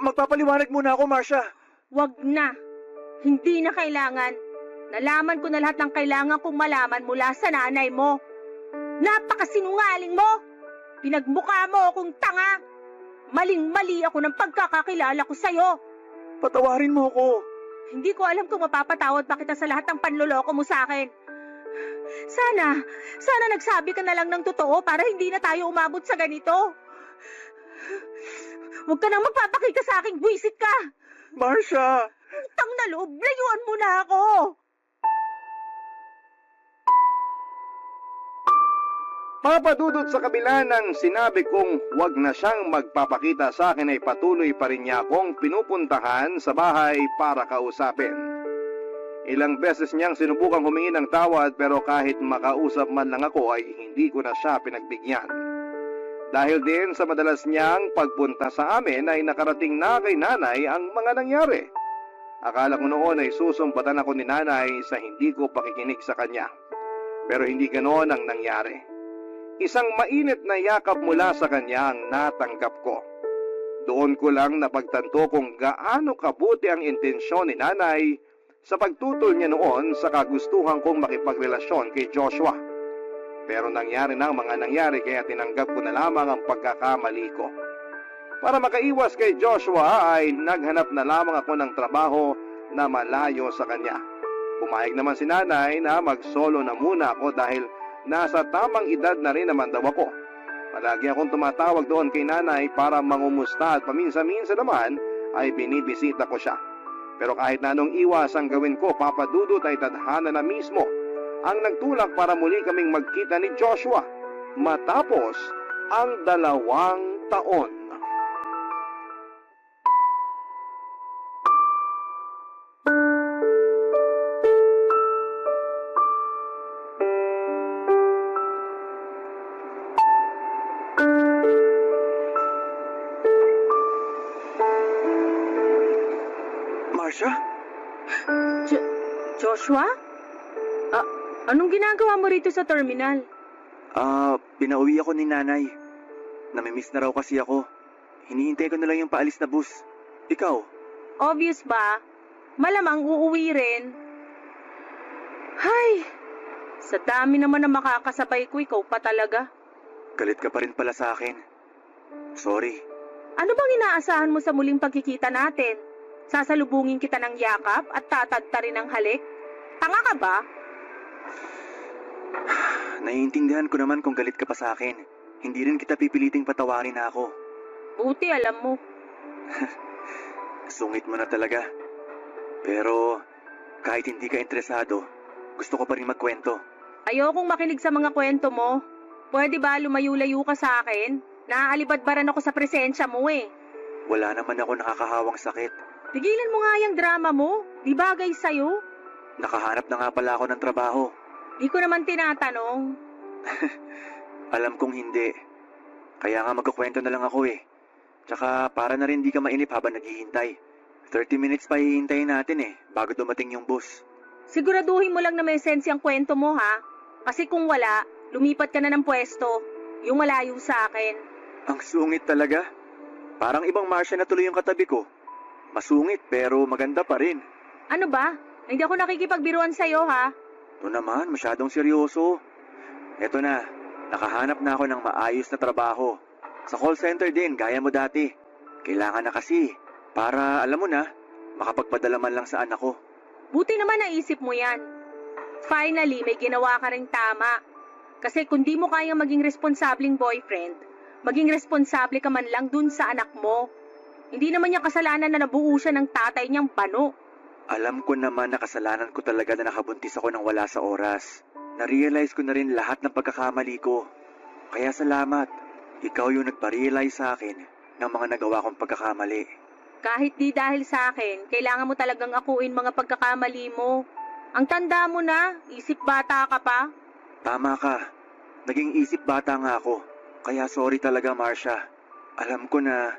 Magpapaliwanag muna ako, Marcia. Wag na. Hindi na kailangan. Nalaman ko na lahat ng kailangan kong malaman mula sa nanay mo. Napakasinungaling mo. Pinagmukha mo akong tanga. Maling-mali ako ng pagkakakilala ko sa'yo. Patawarin mo ko. Hindi ko alam kung mapapatawad pa kita sa lahat ng panloloko mo sa akin. Sana nagsabi ka na lang ng totoo para hindi na tayo umabot sa ganito. Huwag ka nang magpapakita sa akin, buwisit ka. Marcia! Utang na loob, layuan mo na ako. Papadudot sa kabila ng sinabi kong wag na siyang magpapakita sa akin ay patuloy pa rin niya akong pinupuntahan sa bahay para kausapin. Ilang beses niyang sinubukang humingi ng tawad pero kahit makausap man lang ako ay hindi ko na siya pinagbigyan. Dahil din sa madalas niyang pagpunta sa amin ay nakarating na kay nanay ang mga nangyari. Akala ko noon ay susumpatan ako ni nanay sa hindi ko pakikinig sa kanya. Pero hindi ganoon ang nangyari. Isang mainit na yakap mula sa kanya ang natanggap ko. Doon ko lang napagtanto kung gaano kabuti ang intensyon ni nanay sa pagtutol niya noon sa kagustuhan kong makipagrelasyon kay Joshua. Pero nangyari na ang mga nangyari kaya tinanggap ko na lamang ang pagkakamali ko. Para makaiwas kay Joshua ay naghanap na lamang ako ng trabaho na malayo sa kanya. Pumayag naman si nanay na mag-solo na muna ako dahil nasa tamang edad na rin naman daw ako. Palagi akong tumatawag doon kay nanay para mangumusta at paminsan-minsan naman ay binibisita ko siya. Pero kahit na anong iwas ang gawin ko, Papa Dudut, ay tadhana na mismo ang nagtulak para muli kaming magkita ni Joshua matapos ang 2 taon. Marcia? Joshua? Anong ginagawa mo rito sa terminal? Pinauwi ako ni nanay. Namimiss na raw kasi ako. Hinihintay ko na lang yung paalis na bus. Ikaw? Obvious ba? Malamang uuwi rin. Hay! Sa dami naman na makakasabay ko, ikaw pa talaga. Galit ka pa rin pala sa akin. Sorry. Ano bang inaasahan mo sa muling pagkikita natin? Sasalubungin kita ng yakap at tatadta rin ng halik? Tanga ka ba? Naiintindihan ko naman kung galit ka pa sa akin. Hindi rin kita pipiliting patawarin na ako. Buti alam mo. Sungit mo na talaga. Pero kahit hindi ka interesado, gusto ko pa rin magkwento. Ayokong makinig sa mga kwento mo. Pwede ba lumayo-layo ka sa akin? Naaalibadbaran ako sa presensya mo eh. Wala naman ako nakakahawang sakit. Tigilan mo nga yung drama mo. Di bagay sa'yo. Nakahanap na nga pala ako ng trabaho. Di ko naman tinatanong. Alam kong hindi. Kaya nga magkukwento na lang ako eh. Tsaka para na rin di ka mainip habang naghihintay. 30 minutes pa hihintayin natin eh, bago dumating yung bus. Siguraduhin mo lang na may sense yung kwento mo ha. Kasi kung wala, lumipat ka na ng pwesto. Yung malayo sa akin. Ang sungit talaga. Parang ibang Marcia na tuloy yung katabi ko. Masungit pero maganda pa rin. Ano ba? Hindi ako nakikipagbiruan sa'yo ha. Ito naman, masyadong seryoso. Eto na, nakahanap na ako ng maayos na trabaho. Sa call center din, gaya mo dati. Kailangan na kasi, para alam mo na, makapagpadala man lang sa anak ko. Buti naman naisip mo yan. Finally, may ginawa ka ring tama. Kasi kung di mo kayang maging responsableng boyfriend, maging responsable ka man lang dun sa anak mo. Hindi naman niya kasalanan na nabuo siya ng tatay niyang bano. Alam ko naman na kasalanan ko talaga na nakabuntis ako ng wala sa oras. Na-realize ko na rin lahat ng pagkakamali ko. Kaya salamat. Ikaw yung nagpa-realize sa akin ng mga nagawa kong pagkakamali. Kahit di dahil sa akin, kailangan mo talagang akuin mga pagkakamali mo. Ang tanda mo na, isip bata ka pa. Tama ka. Naging isip bata nga ako. Kaya sorry talaga, Marcia. Alam ko na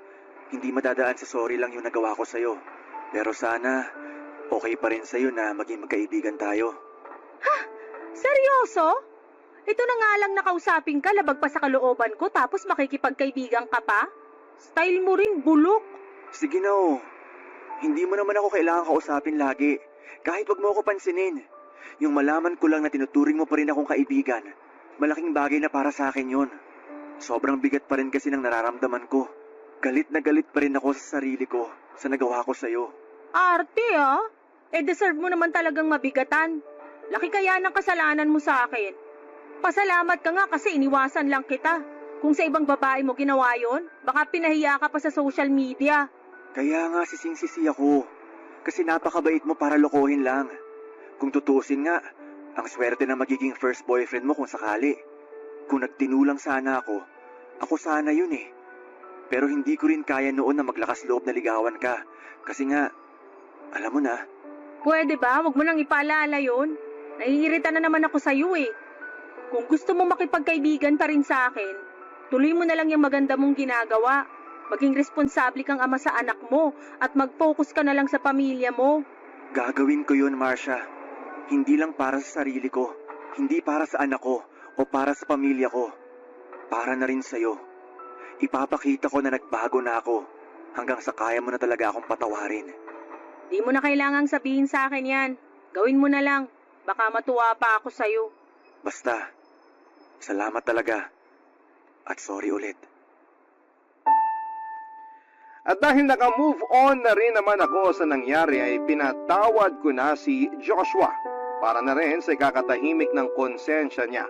hindi madadaan sa sorry lang yung nagawa ko sa'yo. Pero sana, okay pa rin sa'yo na maging magkaibigan tayo. Ha? Seryoso? Ito na nga lang nakausapin ka labag pa sa kalooban ko tapos makikipagkaibigan ka pa? Style mo rin, bulok. Sige na oh. Hindi mo naman ako kailangan kausapin lagi. Kahit wag mo ako pansinin. Yung malaman ko lang na tinuturing mo pa rin akong kaibigan, malaking bagay na para sa akin yun. Sobrang bigat pa rin kasi ng nararamdaman ko. Galit na galit pa rin ako sa sarili ko sa nagawa ko sa'yo. Arte ah. Deserve mo naman talagang mabigatan. Laki kaya ng kasalanan mo sa akin. Pasalamat ka nga kasi iniwasan lang kita. Kung sa ibang babae mo ginawa yon, baka pinahiya ka pa sa social media. Kaya nga sising-sisi ako. Kasi napakabait mo para lokohin lang. Kung tutusin nga, ang swerte na magiging first boyfriend mo kung sakali. Kung nagtinulang sana ako sana yun eh. Pero hindi ko rin kaya noon na maglakas loob na ligawan ka. Kasi nga, alam mo na. Pwede ba? Huwag mo nang ipaalala yun. Naiirita na naman ako sa'yo eh. Kung gusto mo makipagkaibigan pa rin sa akin, tuloy mo na lang yung maganda mong ginagawa. Maging responsable kang ama sa anak mo at mag-focus ka na lang sa pamilya mo. Gagawin ko yun, Marcia. Hindi lang para sa sarili ko. Hindi para sa anak ko o para sa pamilya ko. Para na rin sa'yo. Ipapakita ko na nagbago na ako hanggang sa kaya mo na talaga akong patawarin. Di mo na kailangang sabihin sa akin yan. Gawin mo na lang. Baka matuwa pa ako sa'yo. Basta, salamat talaga. At sorry ulit. At dahil naka-move on na rin naman ako sa nangyari ay pinatawad ko na si Joshua para na rin sa ikakatahimik ng konsensya niya.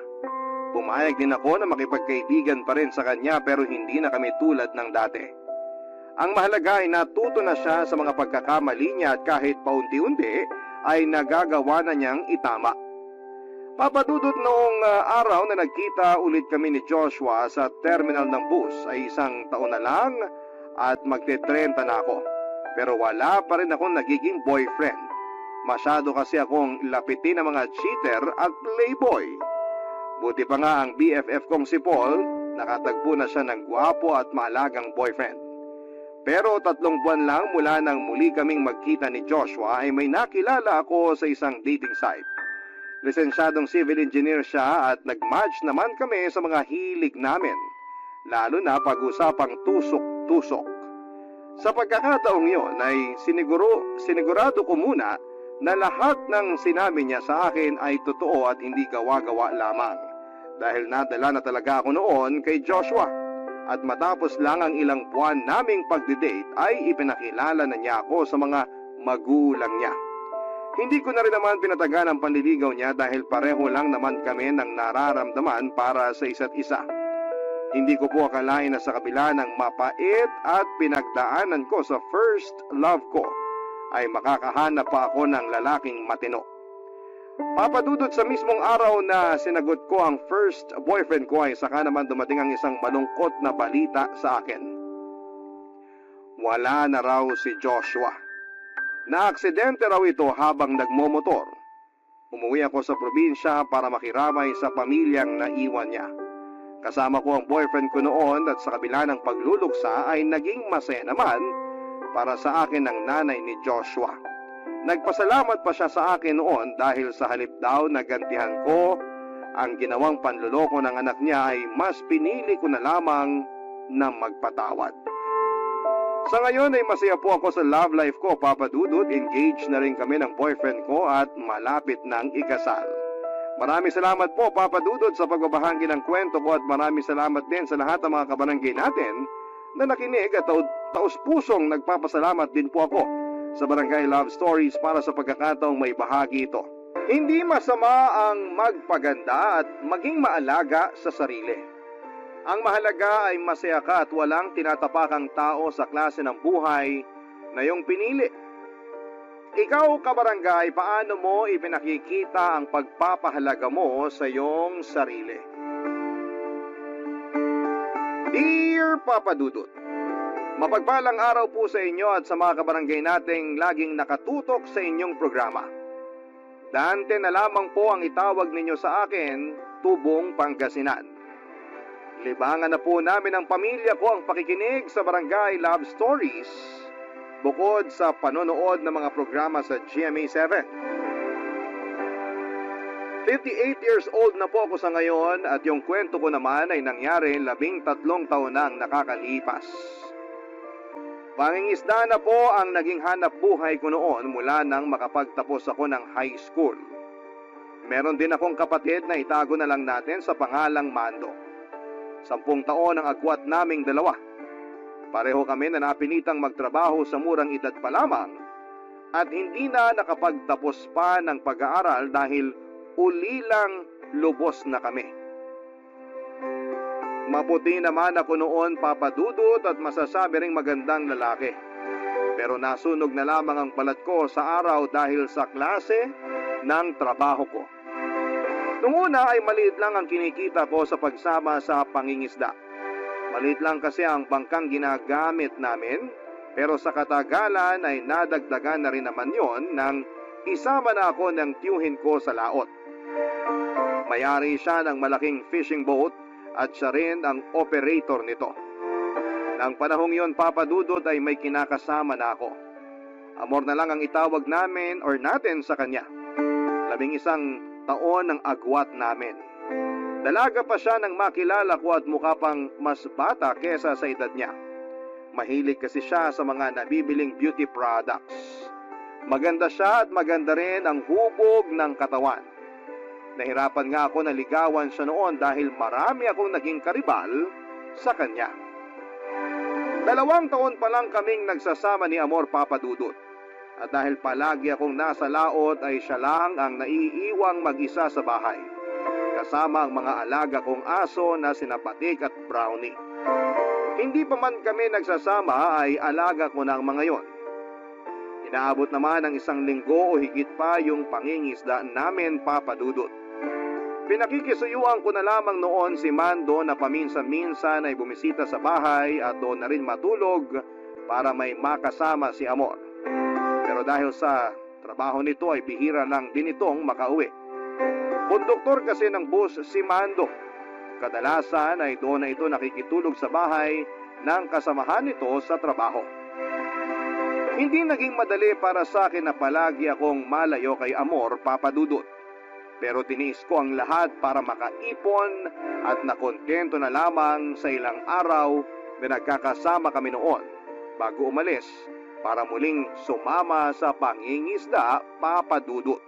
Pumayag din ako na makipagkaibigan pa rin sa kanya pero hindi na kami tulad ng dati. Ang mahalaga ay natuto na siya sa mga pagkakamali niya at kahit paunti-unti ay nagagawa na niyang itama. Papa Dudut, noong araw na nagkita ulit kami ni Joshua sa terminal ng bus ay 1 taon na lang at magte-30 na ako. Pero wala pa rin akong nagiging boyfriend. Masyado kasi akong lapitin ng mga cheater at playboy. Buti pa nga ang BFF kong si Paul, nakatagpo na siya ng gwapo at maalagang boyfriend. Pero 3 buwan lang mula nang muli kaming magkita ni Joshua ay may nakilala ako sa isang dating site. Lisensyadong civil engineer siya at nag-match naman kami sa mga hilig namin, lalo na pag-usapang tusok-tusok. Sa pagkakataong yon ay sinigurado ko muna na lahat ng sinabi niya sa akin ay totoo at hindi gawa-gawa lamang. Dahil nadala na talaga ako noon kay Joshua at matapos lang ang ilang buwan naming pagdidate ay ipinakilala na niya ako sa mga magulang niya. Hindi ko na rin naman pinatagan ang panliligaw niya dahil pareho lang naman kami ng nararamdaman para sa isa't isa. Hindi ko po akalain na sa kabila ng mapait at pinagdaanan ko sa first love ko ay makakahanap pa ako ng lalaking matino. Papadudot, sa mismong araw na sinagot ko ang first boyfriend ko ay saka naman dumating ang isang malungkot na balita sa akin. Wala na raw si Joshua. Naaksidente raw ito habang nagmomotor. Umuwi ako sa probinsya para makiramay sa pamilyang naiwan niya. Kasama ko ang boyfriend ko noon at sa kabila ng pagluluksa ay naging masaya naman para sa akin ng nanay ni Joshua. Nagpasalamat pa siya sa akin noon dahil sa halip daw na gantihan ko ang ginawang panluloko ng anak niya ay mas pinili ko na lamang na magpatawad. Sa ngayon ay masaya po ako sa love life ko, Papa Dudut. Engaged na rin kami ng boyfriend ko at malapit ng ikasal. Maraming salamat po, Papa Dudut, sa pagbabahagi ng kwento ko at maraming salamat din sa lahat ng mga kabarangay natin na nakinig at taus-pusong nagpapasalamat din po ako sa Barangay Love Stories para sa pagkakataong may bahagi ito. Hindi masama ang magpaganda at maging maalaga sa sarili. Ang mahalaga ay masaya ka at walang tinatapakang tao sa klase ng buhay na iyong pinili. Ikaw, kabarangay, paano mo ipinakikita ang pagpapahalaga mo sa iyong sarili? Dear Papa Dudut, mapagpalang araw po sa inyo at sa mga kabarangay nating laging nakatutok sa inyong programa. Dante na lamang po ang itawag ninyo sa akin, Tubong, Pangasinan. Libangan na po namin ang pamilya ko ang pakikinig sa Barangay Love Stories bukod sa panonood ng mga programa sa GMA7. 58 years old na po ako sa ngayon at yung kwento ko naman ay nangyari 13 taon na ang nakakalipas. Pangingisda na po ang naging hanap buhay ko noon mula nang makapagtapos ako ng high school. Meron din akong kapatid na itago na lang natin sa pangalang Mando. 10 taon ang agwat naming dalawa. Pareho kami na napilitang magtrabaho sa murang edad pa lamang at hindi na nakapagtapos pa ng pag-aaral dahil ulilang lubos na kami. Maputi naman ako noon, Papa Dudut, at masasabi ring magandang lalaki. Pero nasunog na lamang ang balat ko sa araw dahil sa klase ng trabaho ko. Noong una ay maliit lang ang kinikita ko sa pagsama sa pangingisda. Maliit lang kasi ang bangkang ginagamit namin, pero sa katagalan ay nadagdagan na rin naman yon nang isama na ako ng tiyuhin ko sa laot. May-ari siya ng malaking fishing boat at siya rin ang operator nito. Nang panahong yon, Papa Dudut, ay may kinakasama na ako. Amor na lang ang itawag namin or natin sa kanya. 11 taon ang agwat namin. Dalaga pa siya nang makilala ko at mukha pang mas bata kesa sa edad niya. Mahilig kasi siya sa mga nabibiling beauty products. Maganda siya at maganda rin ang hubog ng katawan. Nahirapan nga ako na ligawan siya noon dahil marami akong naging karibal sa kanya. 2 taon pa lang kaming nagsasama ni Amor, Papa Dudut. At dahil palagi akong nasa laot ay siya lang ang naiiwang mag-isa sa bahay, kasama ang mga alaga kong aso na sina Patik at Brownie. Hindi pa man kami nagsasama ay alaga ko na ang mga yon. Inaabot naman ng 1 linggo o higit pa yung pangingisda namin, Papa Dudut. Pinakikisuyuan ko na lamang noon si Mando na paminsan-minsan ay bumisita sa bahay at doon na rin matulog para may makasama si Amor. Pero dahil sa trabaho nito ay bihira lang din itong makauwi. Konduktor kasi ng bus si Mando. Kadalasan ay doon na ito nakikitulog sa bahay ng kasamahan nito sa trabaho. Hindi naging madali para sa akin na palagi akong malayo kay Amor, Papa Dudut. Pero tiniis ko ang lahat para makaipon at nakontento na lamang sa ilang araw na nagkakasama kami noon bago umalis para muling sumama sa pangingisda, Papa Dudut.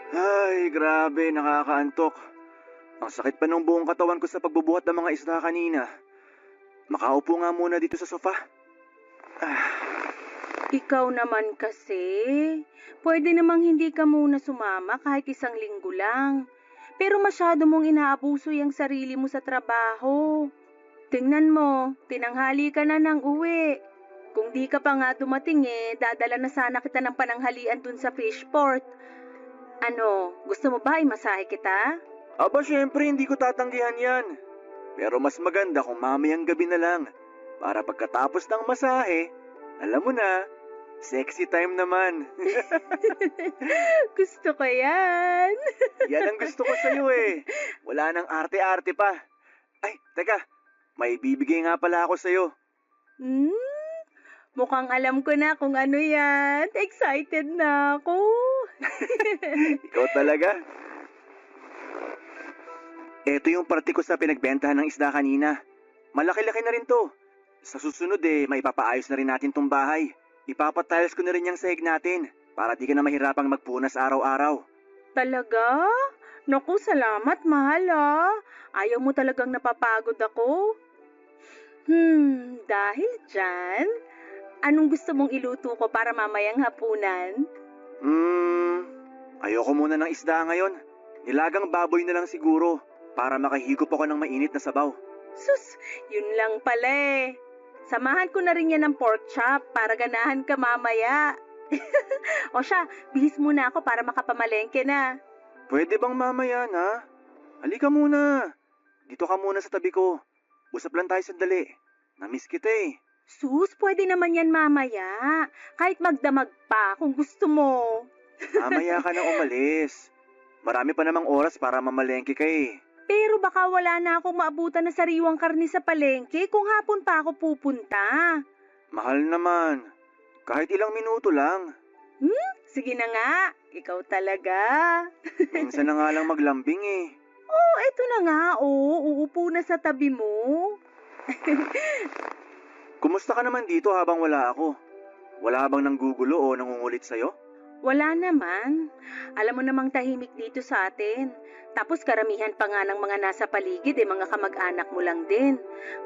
Ay, grabe, nakakaantok. Ang sakit pa ng buong katawan ko sa pagbubuhat ng mga isda kanina. Makaupo nga muna dito sa sofa. Ikaw naman kasi. Pwede namang hindi ka muna sumama kahit 1 linggo lang. Pero masyado mong inaabuso yung sarili mo sa trabaho. Tingnan mo, tinanghali ka na ng uwi. Kung di ka pa nga dumating dadala na sana kita ng pananghalian dun sa fishport. Ano, gusto mo ba imasahe kita? Aba, syempre hindi ko tatanggihan yan. Pero mas maganda kung mamayang gabi na lang. Para pagkatapos ng masahe, alam mo na, sexy time naman. Gusto ko yan. Yan ang gusto ko sa'yo eh. Wala nang arte-arte pa. Ay, teka, may bibigay nga pala ako sa'yo. Mukhang alam ko na kung ano yan. Excited na ako. Ikaw talaga. Ito yung parte ko sa pinagbentahan ng isda kanina. Malaki-laki na rin to. Sa susunod may papaayos na rin natin tong bahay. Ipapatiles ko na rin yung sahig natin para di ka na mahirapang magpunas araw-araw. Talaga? Naku, salamat, mahal Ayaw mo talagang napapagod ako? Dahil dyan, anong gusto mong iluto ko para mamayang hapunan? Ayoko muna ng isda ngayon. Nilagang baboy na lang siguro para makahigop ako ng mainit na sabaw. Sus, yun lang pala Samahan ko na rin yan ng pork chop para ganahan ka mamaya. O siya, bihis muna ako para makapamalengke na. Pwede bang mamaya na? Halika muna. Dito ka muna sa tabi ko. Usap lang tayo sandali. Namiss kita Sus, pwede naman yan mamaya. Kahit magdamag pa kung gusto mo. Mamaya ka na umalis. Marami pa namang oras para mamalengke ka Pero baka wala na akong maabutan na sariwang karne sa palengke kung hapon pa ako pupunta. Mahal naman. Kahit ilang minuto lang. Sige na nga. Ikaw talaga. Minsan na nga lang maglambing Eto na nga. Uupo na sa tabi mo. Kumusta ka naman dito habang wala ako? Wala bang nanggugulo o nangungulit sa'yo? Wala naman. Alam mo namang tahimik dito sa atin. Tapos karamihan pa nga ng mga nasa paligid mga kamag-anak mo lang din.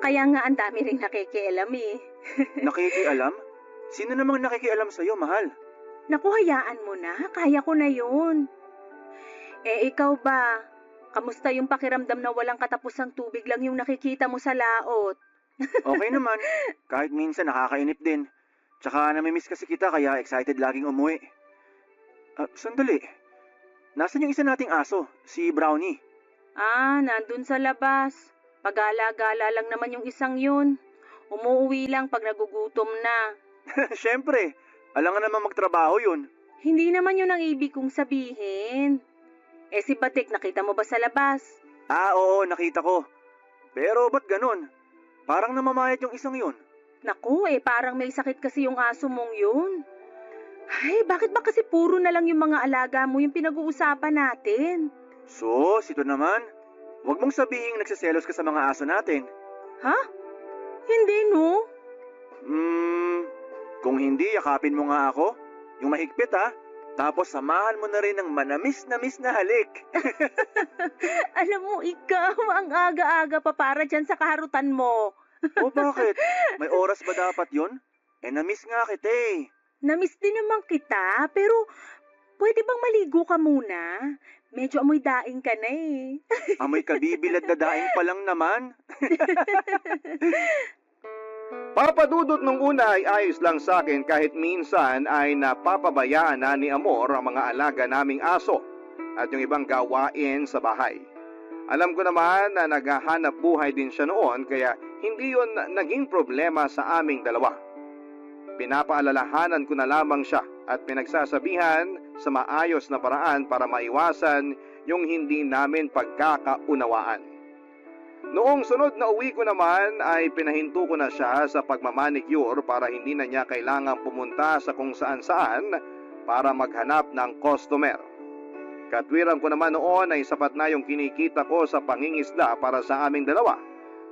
Kaya nga ang dami ring nakikialam Nakikialam? Sino namang nakikialam sa'yo, mahal? Naku, hayaan mo na. Kaya ko na yun. Ikaw ba? Kamusta yung pakiramdam na walang katapusang tubig lang yung nakikita mo sa laot? Okay naman. Kahit minsan nakakainip din. Tsaka namimiss kasi kita kaya excited laging umuwi. Sandali. Nasaan yung isa nating aso? Si Brownie. Nandun sa labas. Pagala-gala lang naman yung isang yun. Umuwi lang pag nagugutom na. Siyempre. Alangan naman magtrabaho yun. Hindi naman yun ang ibig kong sabihin. Si Batik, nakita mo ba sa labas? Oo, nakita ko. Pero ba't ganun? Parang namamayat yung isang yun. Naku, parang may sakit kasi yung aso mong yun. Ay, bakit ba kasi puro na lang yung mga alaga mo yung pinag-uusapan natin? Sus, ito naman. Huwag mong sabihin nagsiselos ka sa mga aso natin. Ha? Hindi, no? Kung hindi, yakapin mo nga ako. Yung mahigpit, Tapos samahan mo na rin ng manamis-namis na halik. Alam mo, ikaw, ang aga-aga pa para dyan sa kaharutan mo. O bakit? May oras ba dapat yon? Na-miss nga kita eh. Namiss din naman kita, pero pwede bang maligo ka muna? Medyo amoy daing ka na eh. Amoy kabibilad na daing pa lang naman. Papadudot nung una ay ayos lang sa akin kahit minsan ay napapabayaan na ni Amor ang mga alaga naming aso at yung ibang gawain sa bahay. Alam ko naman na naghahanap buhay din siya noon kaya hindi yun naging problema sa aming dalawa. Pinapaalalahanan ko na lamang siya at pinagsasabihan sa maayos na paraan para maiwasan yung hindi namin pagkakaunawaan. Noong sunod na uwi ko naman ay pinahinto ko na siya sa pagmamanicure para hindi na niya kailangang pumunta sa kung saan-saan para maghanap ng customer. Katwiran ko naman noon ay sapat na yung kinikita ko sa pangingisda para sa aming dalawa,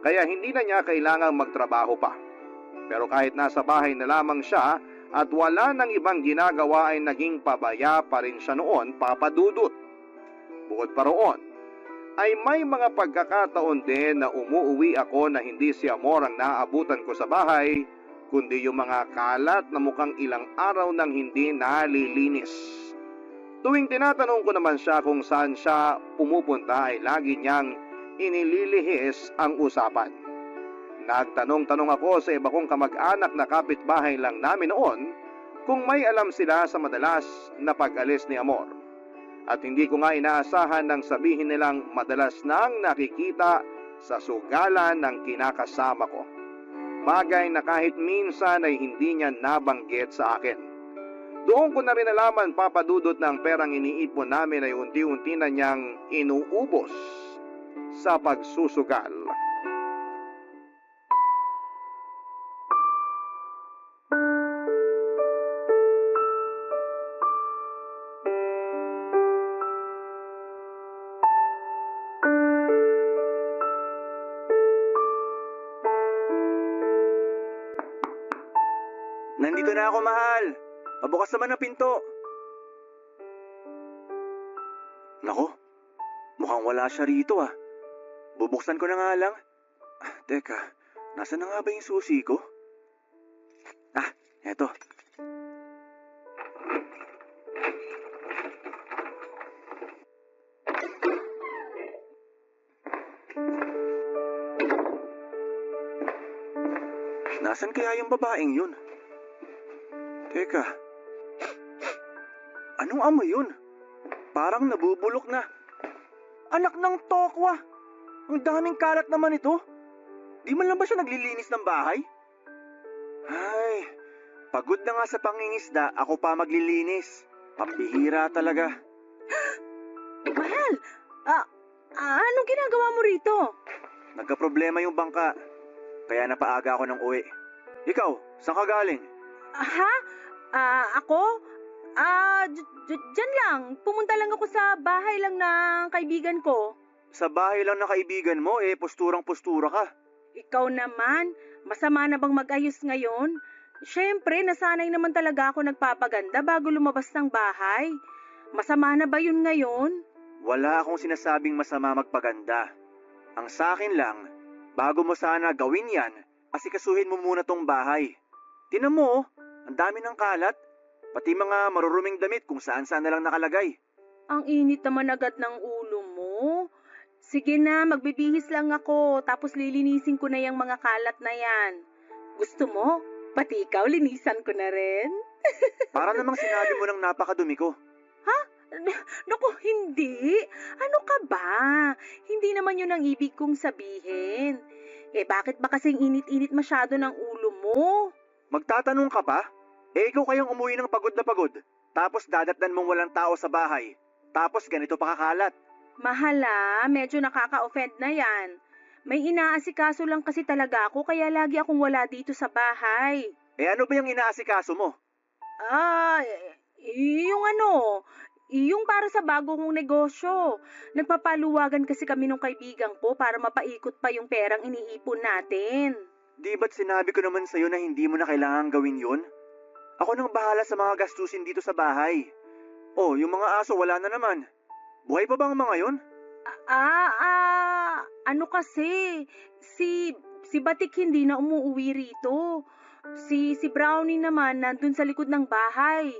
kaya hindi na niya kailangang magtrabaho pa. Pero kahit nasa bahay na lamang siya at wala nang ibang ginagawa ay naging pabaya pa rin siya noon, papadudot. Bukod pa roon, ay may mga pagkakataon din na umuuwi ako na hindi si Amor ang naaabutan ko sa bahay, kundi yung mga kalat na mukhang ilang araw nang hindi nalilinis. Tuwing tinatanong ko naman siya kung saan siya pumupunta ay lagi niyang inililihis ang usapan. Nagtanong-tanong ako sa iba kong kamag-anak na kapitbahay lang namin noon kung may alam sila sa madalas na pag-alis ni Amor. At hindi ko nga inaasahan nang sabihin nilang madalas nang nakikita sa sugalan ng kinakasama ko. Bagay na kahit minsan ay hindi niya nabanggit sa akin. Doon ko na rin nalaman, papadudot, ng perang iniipon namin ay unti-unti na niyang inuubos sa pagsusugal. Nandito na ako, mahal. Pabukas naman ang pinto. Nako, mukhang wala siya rito ah. Bubuksan ko na nga lang. Teka, nasa na nga ba yung susi ko? Eto. Nasaan kaya yung babaeng yun? Teka, anong amoy yun? Parang nabubulok na. Anak ng tokwa! Ang daming kalat naman ito. Di man lang ba siya naglilinis ng bahay? Ay, pagod na nga sa pangingisda, ako pa maglilinis. Pambihira talaga. Mahal, anong ginagawa mo rito? Nagka-problema yung bangka, kaya napaaga ako ng uwi. Ikaw, saan ka galing? Ako? Dyan lang. Pumunta lang ako sa bahay lang ng kaibigan ko. Sa bahay lang ng kaibigan mo, posturang-postura ka. Ikaw naman, masama na bang mag-ayos ngayon? Siyempre, nasanay naman talaga ako nagpapaganda bago lumabas ng bahay. Masama na ba yun ngayon? Wala akong sinasabing masama magpaganda. Ang sa akin lang, bago mo sana gawin yan, asikasuhin mo muna tong bahay. Tinan mo, ang dami ng kalat. Pati mga maruruming damit kung saan-saan na lang nakalagay. Ang init naman agad ng ulo mo. Sige na, magbibihis lang ako, tapos lilinisin ko na yung mga kalat na yan. Gusto mo? Pati ikaw, linisan ko na rin. Para namang sinabi mo ng napakadumi ko. Naku, hindi. Ano ka ba? Hindi naman yun ang ibig kong sabihin. Bakit ba kasing init-init masyado ng ulo mo? Magtatanong ka pa? Ikaw kayang umuwi ng pagod na pagod, tapos dadatnan mong walang tao sa bahay, tapos ganito pa kakalat. Mahala, medyo nakaka-offend na yan. May inaasikaso lang kasi talaga ako, kaya lagi akong wala dito sa bahay. Ano ba yung inaasikaso mo? Yung para sa bago kong negosyo. Nagpapaluwagan kasi kami ng kaibigan ko para mapaikot pa yung perang iniipon natin. Di ba't sinabi ko naman sa'yo na hindi mo na kailangan gawin yun? Ako nang bahala sa mga gastusin dito sa bahay. Oh, yung mga aso wala na naman. Buhay pa ba ang mga yon? Ano kasi, si Batik hindi na umuwi rito. Si Brownie naman nandun sa likod ng bahay.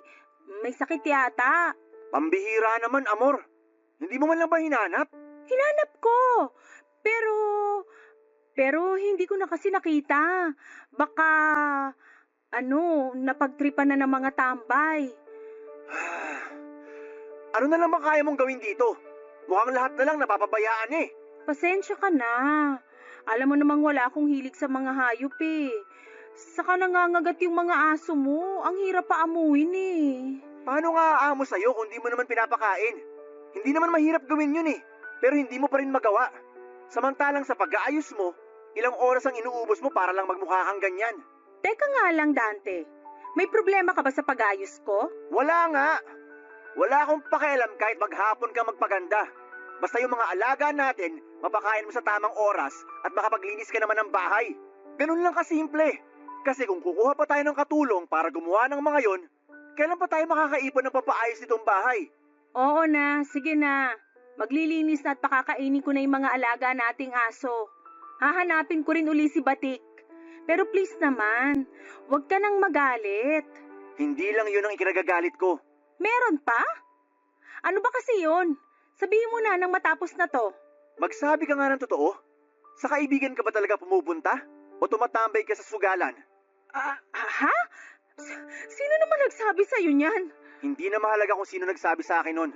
May sakit yata. Pambihira naman, Amor. Hindi mo man lang ba hinanap? Hinanap ko. Pero hindi ko na kasi nakita. Baka, napagtripan na ng mga tambay. Ano na lang ba kaya mong gawin dito? Mukhang lahat na lang napapabayaan eh. Pasensya ka na. Alam mo namang wala akong hilig sa mga hayop eh. Saka nangangagat yung mga aso mo. Ang hirap pa amuin eh. Paano nga aamo sa'yo kung di mo naman pinapakain? Hindi naman mahirap gawin yun eh, pero hindi mo pa rin magawa. Samantalang sa pag-aayos mo, ilang oras ang inuubos mo para lang magmukha kang ganyan. Teka nga lang, Dante. May problema ka ba sa pag-ayos ko? Wala nga. Wala akong pakialam kahit maghapon ka magpaganda. Basta yung mga alaga natin, mapakain mo sa tamang oras at makapaglinis ka naman ng bahay. Ganun lang kasimple. Kasi kung kukuha pa tayo ng katulong para gumawa ng mga yon, kailan pa tayo makakaipon ng papaayos nitong bahay? Oo na, sige na. Maglilinis na at pakakainin ko na yung mga alaga nating aso. Hahanapin ko rin uli si Batik. Pero please naman, huwag ka nang magalit. Hindi lang yun ang ikinagagalit ko. Meron pa? Ano ba kasi yun? Sabihin mo na nang matapos na to. Magsabi ka nga ng totoo. Sa kaibigan ka ba talaga pumupunta? O tumatambay ka sa sugalan? Ha? Sino naman nagsabi sa'yo niyan? Hindi na mahalaga kung sino nagsabi sa akin nun.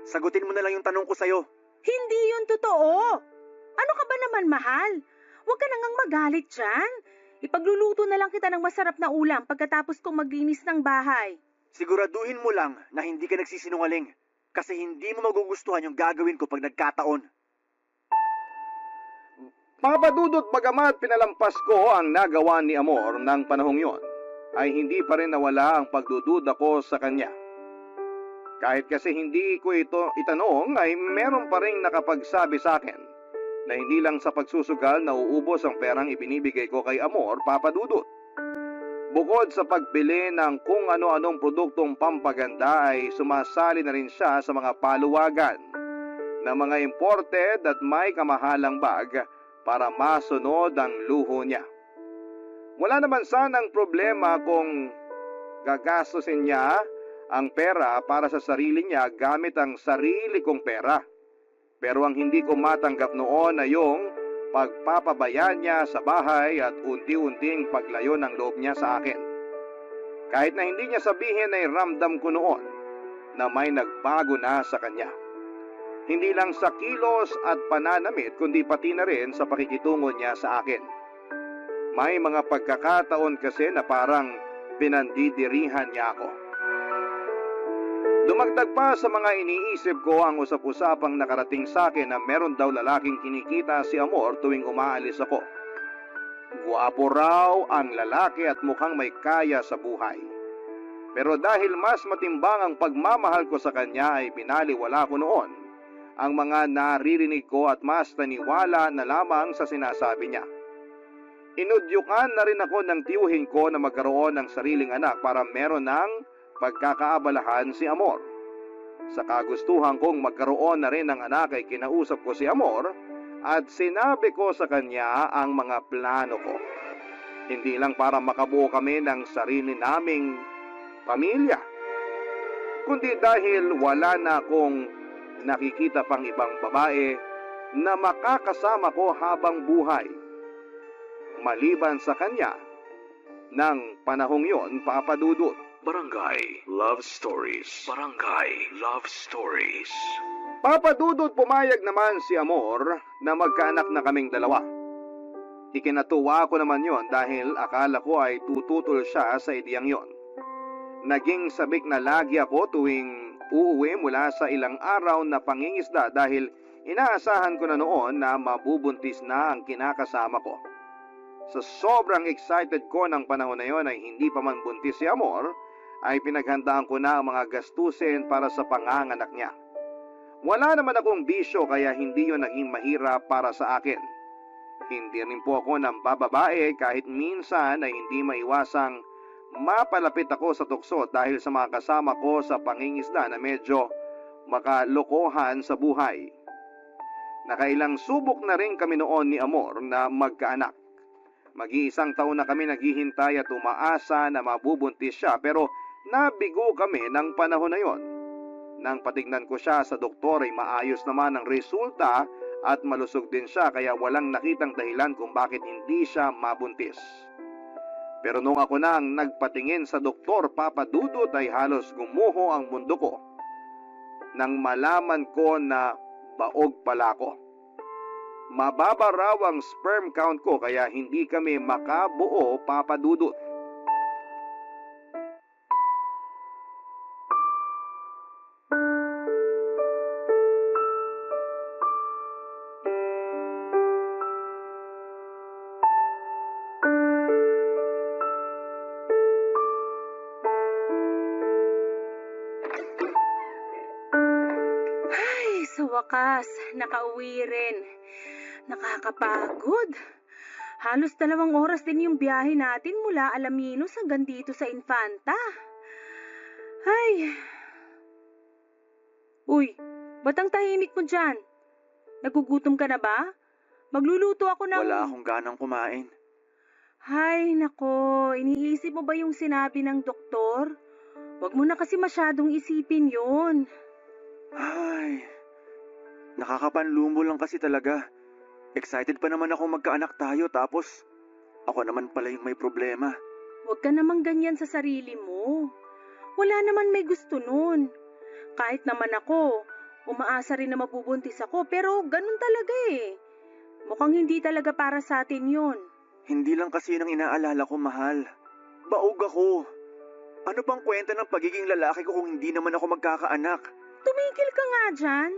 Sagutin mo na lang yung tanong ko sa'yo. Hindi yun totoo. Ano ka ba naman, mahal? Huwag ka nang magalit dyan. Ipagluluto na lang kita ng masarap na ulam pagkatapos kong maglinis ng bahay. Siguraduhin mo lang na hindi ka nagsisinungaling. Kasi hindi mo magugustuhan yung gagawin ko pag nagkataon. Mga padudot, bagamat pinalampas ko ang nagawa ni Amor ng panahong yon, ay hindi pa rin nawala ang pagdududa ko sa kanya. Kahit kasi hindi ko ito itanong, ay meron pa rin nakapagsabi sa akin na hindi lang sa pagsusugal na uubos ang perang ibinibigay ko kay Amor, papadudot. Bukod sa pagbili ng kung ano-anong produktong pampaganda ay sumasali na rin siya sa mga paluwagan na mga imported at may kamahalang bag para masunod ang luho niya. Wala naman sanang problema kung gagastusin niya ang pera para sa sarili niya gamit ang sarili kong pera. Pero ang hindi ko matanggap noon ay yung pagpapabayaan niya sa bahay at unti-unting paglayo ng loob niya sa akin. Kahit na hindi niya sabihin ay ramdam ko noon na may nagbago na sa kanya. Hindi lang sa kilos at pananamit kundi pati na rin sa pakikitungo niya sa akin. May mga pagkakataon kasi na parang pinandidirihan niya ako. Dumagdag pa sa mga iniisip ko ang usap-usapang nakarating sa akin na meron daw lalaking kinikita si Amor tuwing umaalis ako. Guwapo raw ang lalaki at mukhang may kaya sa buhay. Pero dahil mas matimbang ang pagmamahal ko sa kanya ay binaliwala ko noon ang mga naririnig ko at mas naniwala na lamang sa sinasabi niya. Inudyukan na rin ako ng tiyuhin ko na magkaroon ng sariling anak para meron ng pagkakaabalahan si Amor. Sa kagustuhan kong magkaroon na rin ng anak ay kinausap ko si Amor at sinabi ko sa kanya ang mga plano ko. Hindi lang para makabuo kami ng sarili naming pamilya, kundi dahil wala na akong nakikita pang ibang babae na makakasama ko habang buhay. Maliban sa kanya, ng panahong yon, papadudot. Barangay Love Stories. Barangay Love Stories. Papadudot, pumayag naman si Amor na magkaanak na kaming dalawa. Ikinatuwa ko naman yon dahil akala ko ay tututol siya sa ideyang yon. Naging sabik na lagi ako tuwing uuwi mula sa ilang araw na pangingisda dahil inaasahan ko na noon na mabubuntis na ang kinakasama ko. Sa sobrang excited ko ng panahon na yon ay hindi pa man buntis si Amor, ay pinaghandaan ko na ang mga gastusin para sa panganganak niya. Wala naman akong bisyo kaya hindi yon naging mahirap para sa akin. Hindi rin po ako ng bababae kahit minsan ay hindi maiwasang mapalapit ako sa tukso dahil sa mga kasama ko sa pangingisda na medyo makalokohan sa buhay. Nakailang subok na rin kami noon ni Amor na magkaanak. Mag-iisang taon na kami naghihintay at umaasa na mabubuntis siya pero nabigo kami ng panahon na yon. Nang patignan ko siya sa doktor ay maayos naman ang resulta at malusog din siya kaya walang nakitang dahilan kung bakit hindi siya mabuntis. Pero nung ako na ang nagpatingin sa doktor, Papa Dudut, ay halos gumuho ang mundo ko nang malaman ko na baog pala ko. Mababa raw ang sperm count ko kaya hindi kami makabuo, Papa Dudut. Sa wakas, nakauwi rin. Nakakapagod. Halos 2 oras din yung biyahe natin mula Alaminos hanggang dito sa Infanta. Ay. Uy, ba't ang tahimik mo dyan? Nagugutom ka na ba? Magluluto ako ng... Wala akong ganang kumain. Ay, nako. Iniisip mo ba yung sinabi ng doktor? Huwag mo na kasi masyadong isipin yun. Ay, nakakapanlumo lang kasi talaga. Excited pa naman ako magkaanak tayo tapos ako naman pala yung may problema. Huwag ka namang ganyan sa sarili mo. Wala naman may gusto nun. Kahit naman ako, umaasa rin na mabubuntis ako pero ganun talaga eh. Mukhang hindi talaga para sa atin yun. Hindi lang kasi nang inaalala ko, mahal. Baog ako. Ano pang kwenta ng pagiging lalaki ko kung hindi naman ako magkakaanak? Tumigil ka nga dyan.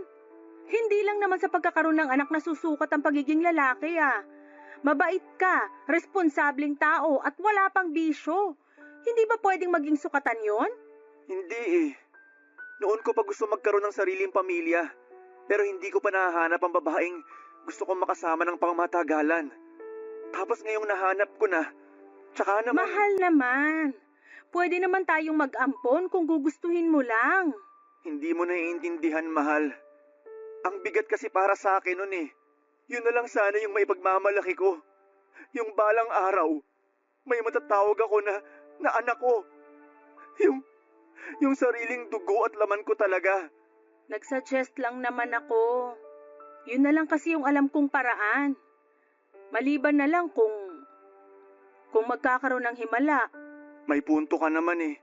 Hindi lang naman sa pagkakaroon ng anak na susukat ang pagiging lalaki ah. Mabait ka, responsableng tao at wala pang bisyo. Hindi ba pwedeng maging sukatan yon? Hindi eh. Noon ko pa gusto magkaroon ng sariling pamilya. Pero hindi ko pa nahahanap ang babaeng gusto kong makasama ng pangmatagalan. Tapos ngayong nahanap ko na, tsaka naman... Mahal naman. Pwede naman tayong mag-ampon kung gugustuhin mo lang. Hindi mo naiintindihan, mahal. Ang bigat kasi para sa akin nun eh. Yun na lang sana yung maipagmamalaki ko. Yung balang araw, may matatawag ako na anak ko. Yung sariling dugo at laman ko talaga. Nagsuggest lang naman ako. Yun na lang kasi yung alam kong paraan. Maliban na lang kung magkakaroon ng himala. May punto ka naman eh.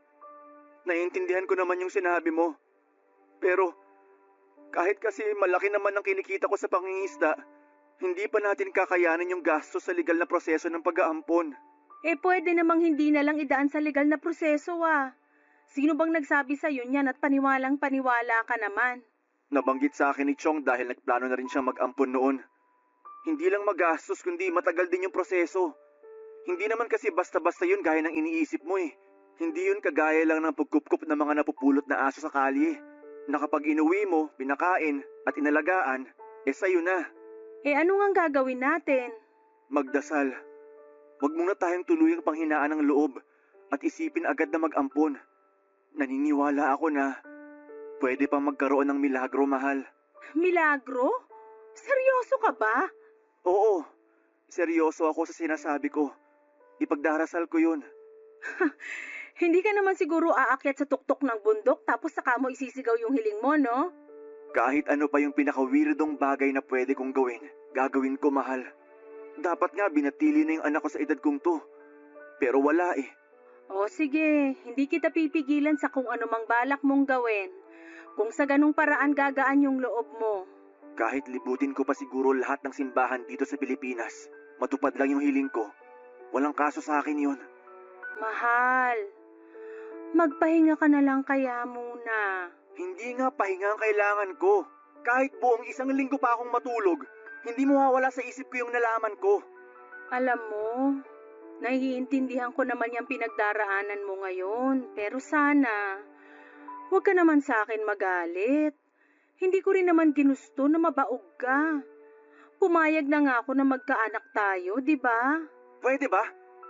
Naiintindihan ko naman yung sinabi mo. Pero kahit kasi malaki naman ang kinikita ko sa pangingisda, hindi pa natin kakayanin yung gasto sa legal na proseso ng pag-aampon. Eh pwede namang hindi na lang idaan sa legal na proseso ah. Sino bang nagsabi sa'yo niyan at paniwalang-paniwala ka naman? Nabanggit sa akin ni Chong dahil nagplano na rin siyang mag-ampon noon. Hindi lang magastos kundi matagal din yung proseso. Hindi naman kasi basta-basta yun gaya ng iniisip mo eh. Hindi yun kagaya lang ng pagkupkup ng mga napupulot na aso sa kalye. Na kapag inuwi mo, pinakain at inalagaan, sa'yo na. Ano nga gagawin natin? Magdasal. Huwag muna tayong tuluyang panghinaan ng loob at isipin agad na mag-ampon. Naniniwala ako na pwede pang magkaroon ng milagro, mahal. Milagro? Seryoso ka ba? Oo, seryoso ako sa sinasabi ko. Ipagdarasal ko yun. Hindi ka naman siguro aakyat sa tuktok ng bundok tapos saka mo isisigaw yung hiling mo, no? Kahit ano pa yung pinaka-weirdong bagay na pwede kong gawin, gagawin ko, mahal. Dapat nga binatili na yung anak ko sa edad kong to. Pero wala eh. O sige, hindi kita pipigilan sa kung anumang balak mong gawin. Kung sa ganung paraan gagaan yung loob mo. Kahit libutin ko pa siguro lahat ng simbahan dito sa Pilipinas, matupad lang yung hiling ko. Walang kaso sa akin yun. Mahal, magpahinga ka na lang kaya muna. Hindi nga pahinga ang kailangan ko. Kahit buong 1 linggo pa akong matulog, hindi mawawala sa isip ko yung nalaman ko. Alam mo, naiintindihan ko naman yung pinagdaraanan mo ngayon. Pero sana, huwag ka naman sa akin magalit. Hindi ko rin naman ginusto na mabaog ka. Pumayag na nga ako na magkaanak tayo, di ba? Pwede ba?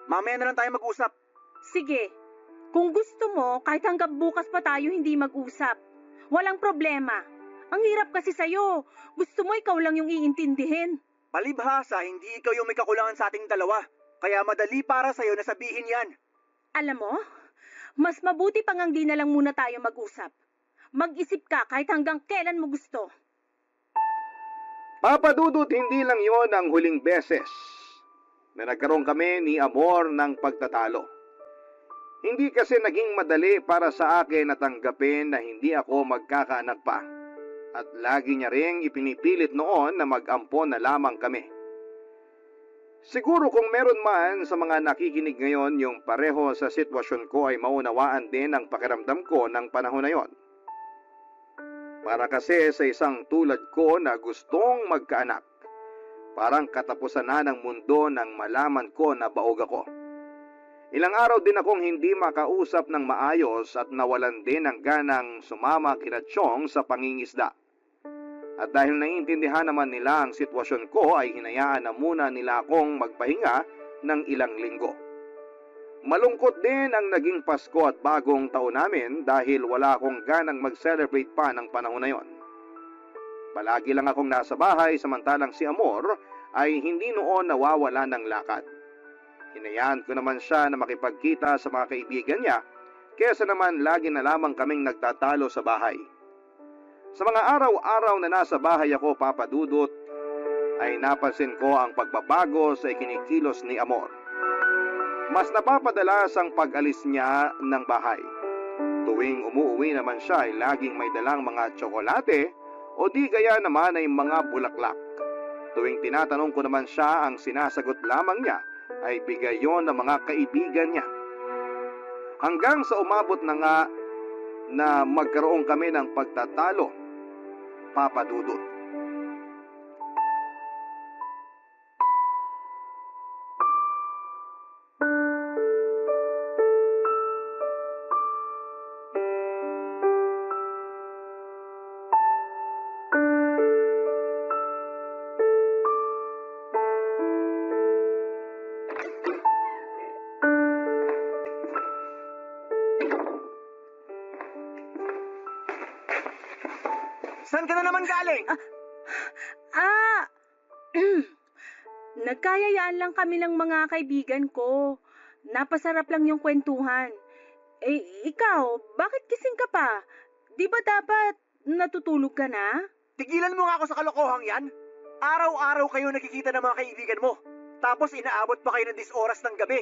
Mamaya na lang tayo mag-usap. Sige, Kung gusto mo, kahit hanggang bukas pa tayo hindi mag-usap. Walang problema. Ang hirap kasi sa'yo. Gusto mo ikaw lang yung iintindihin. Palibhasa, hindi ikaw yung may kakulangan sa ating dalawa. Kaya madali para sa'yo na sabihin yan. Alam mo, mas mabuti pang ang di na lang muna tayo mag-usap. Mag-isip ka kahit hanggang kailan mo gusto. Papa Dudut, hindi lang yon ang huling beses na nagkaroon kami ni Amor ng pagtatalo. Hindi kasi naging madali para sa akin na tanggapin na hindi ako magkakaanak pa. At lagi niya ring ipinipilit noon na mag-ampon na lamang kami. Siguro kung meron man sa mga nakikinig ngayon yung pareho sa sitwasyon ko ay maunawaan din ang pakiramdam ko ng panahon na yon. Para kasi sa isang tulad ko na gustong magkaanak, parang katapusan na ng mundo nang malaman ko na baog ako. Ilang araw din akong hindi makausap ng maayos at nawalan din ng ganang sumama kina Chong sa pangingisda. At dahil naiintindihan naman nila ang sitwasyon ko ay hinayaan na muna nila akong magpahinga ng ilang linggo. Malungkot din ang naging Pasko at bagong taon namin dahil wala akong ganang mag-celebrate pa ng panahon na yon. Palagi lang akong nasa bahay samantalang si Amor ay hindi noon nawawala ng lakad. Hinayaan ko naman siya na makipagkita sa mga kaibigan niya kesa naman lagi na lamang kaming nagtatalo sa bahay. Sa mga araw-araw na nasa bahay ako, Papa Dudut, ay napansin ko ang pagbabago sa ikinikilos ni Amor. Mas napapadalas ang pag-alis niya ng bahay. Tuwing umuwi naman siya ay laging may dalang mga tsokolate o di gaya naman ay mga bulaklak. Tuwing tinatanong ko naman siya, ang sinasagot lamang niya ay bigay yon ng mga kaibigan niya. Hanggang sa umabot na nga na magkaroon kami ng pagtatalo, Papa Dudut. Saan ka na naman galing? Nagkayayaan lang kami ng mga kaibigan ko. Napasarap lang yung kwentuhan. Ikaw, bakit gising ka pa? Di ba dapat natutulog ka na? Tigilan mo nga ako sa kalokohang yan. Araw-araw kayo nakikita ng mga kaibigan mo. Tapos inaabot pa kayo ng 10 oras ng gabi.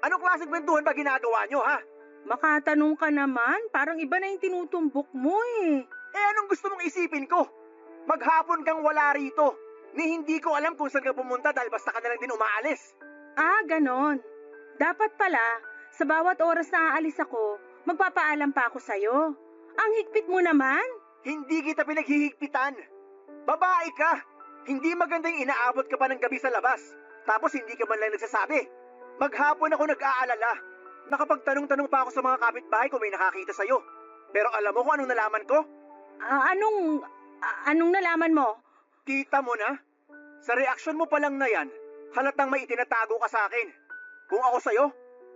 Anong klaseng kwentuhan ba ginagawa nyo, ha? Makatanong ka naman, parang iba na yung tinutumbok mo eh. Anong gusto mong isipin ko? Maghapon kang wala rito. Ni hindi ko alam kung saan ka pumunta dahil basta ka na lang din umaalis. Ganon. Dapat pala, sa bawat oras na aalis ako, magpapaalam pa ako sa'yo. Ang higpit mo naman. Hindi kita pinaghihigpitan. Babae ka. Hindi magandang inaabot ka pa ng gabi sa labas. Tapos hindi ka man lang nagsasabi. Maghapon ako nag-aalala. Nakapagtanong-tanong pa ako sa mga kapitbahay kung may nakakita sa'yo. Pero alam mo kung anong nalaman ko? Anong nalaman mo? Kita mo na? Sa reaksyon mo pa lang na yan, halatang may itinatago ka sa akin. Kung ako sa'yo,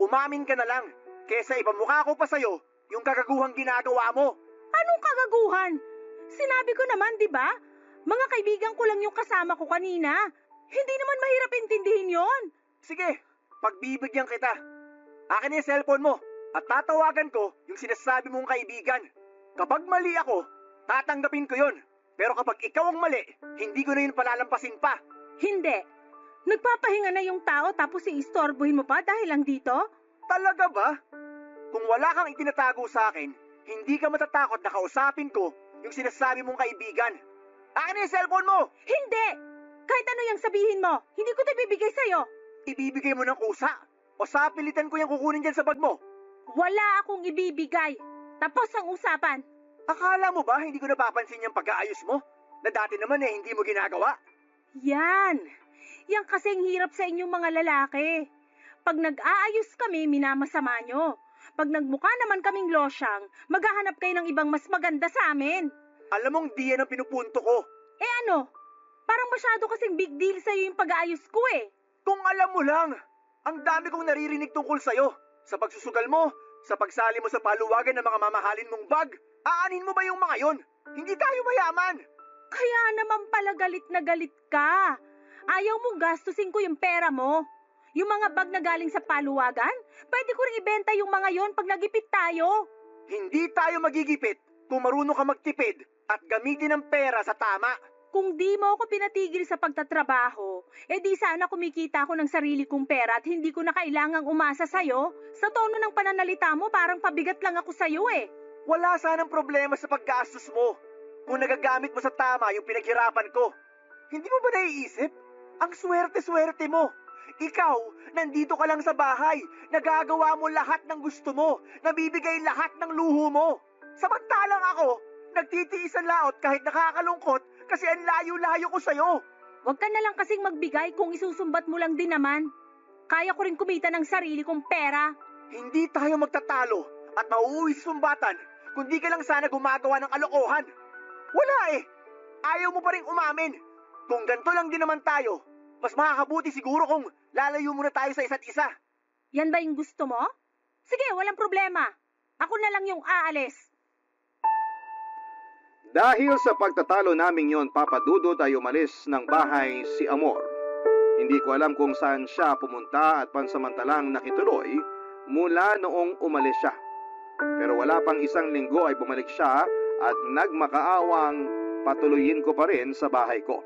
umamin ka na lang. Kesa ipamukha ko pa sa'yo yung kagaguhang ginagawa mo. Anong kagaguhan? Sinabi ko naman, di ba? Mga kaibigan ko lang yung kasama ko kanina. Hindi naman mahirap intindihin yon. Sige, pagbibigyan kita. Akin yung cellphone mo at tatawagan ko yung sinasabi mong kaibigan. Kapag mali ako, tatanggapin ko yon. Pero kapag ikaw ang mali, hindi ko na yun palalampasin pa. Hindi. Nagpapahinga na yung tao tapos iistorbohin mo pa dahil lang dito? Talaga ba? Kung wala kang itinatago sa akin, hindi ka matatakot na kausapin ko yung sinasabi mong kaibigan. Akin na yung cellphone mo! Hindi! Kahit ano yung sabihin mo, hindi ko ito ibibigay sa'yo. Ibibigay mo ng kusa? O sapilitan ko yung kukunin dyan sa bag mo? Wala akong ibibigay. Tapos ang usapan. Akala mo ba hindi ko napapansin yung pag-aayos mo? Na dati naman hindi mo ginagawa? Yan. Yan kasing hirap sa inyong mga lalaki. Pag nag-aayos kami, minamasama nyo. Pag nagmukha naman kaming losyang, maghahanap kayo ng ibang mas maganda sa amin. Alam mong di yan ang pinupunto ko. Ano? Parang masyado kasing big deal sa'yo yung pag-aayos ko eh. Kung alam mo lang, ang dami kong naririnig tungkol sa'yo. Sa pagsusugal mo, Sa pagsali mo sa paluwagan ng mga mamahalin mong bag, aanin mo ba yung mga yon? Hindi tayo mayaman. Kaya naman pala galit na galit ka. Ayaw mong gastusin ko yung pera mo. Yung mga bag na galing sa paluwagan, pwede ko rin ibenta yung mga yon pag nagipit tayo. Hindi tayo magigipit kung marunong ka magtipid at gamitin ang pera sa tama. Kung di mo ako pinatigil sa pagtatrabaho, di sana kumikita ako ng sarili kong pera at hindi ko na kailangang umasa sa'yo. Sa tono ng pananalita mo, parang pabigat lang ako sa'yo eh. Wala sanang problema sa paggastos mo kung nagagamit mo sa tama yung pinaghirapan ko. Hindi mo ba naiisip? Ang swerte-swerte mo. Ikaw, nandito ka lang sa bahay, nagagawa mo lahat ng gusto mo, nabibigay lahat ng luho mo. Samantalang ako, nagtitiis ang laot kahit nakakalungkot kasi ang layo-layo ko sa'yo. Huwag ka na lang kasing magbigay kung isusumbat mo lang din naman. Kaya ko rin kumita ng sarili kong pera. Hindi tayo magtatalo at mauuwi sa sumbatan kung di ka lang sana gumagawa ng kalokohan. Wala eh. Ayaw mo pa rin umamin. Kung ganito lang din naman tayo, mas makakabuti siguro kung lalayo muna tayo sa isa't isa. Yan ba yung gusto mo? Sige, walang problema. Ako na lang yung aalis. Dahil sa pagtatalo naming yon, Papa Dudut ay umalis ng bahay si Amor. Hindi ko alam kung saan siya pumunta at pansamantalang nakituloy mula noong umalis siya. Pero wala pang isang linggo ay bumalik siya at nagmakaawang patuloyin ko pa rin sa bahay ko.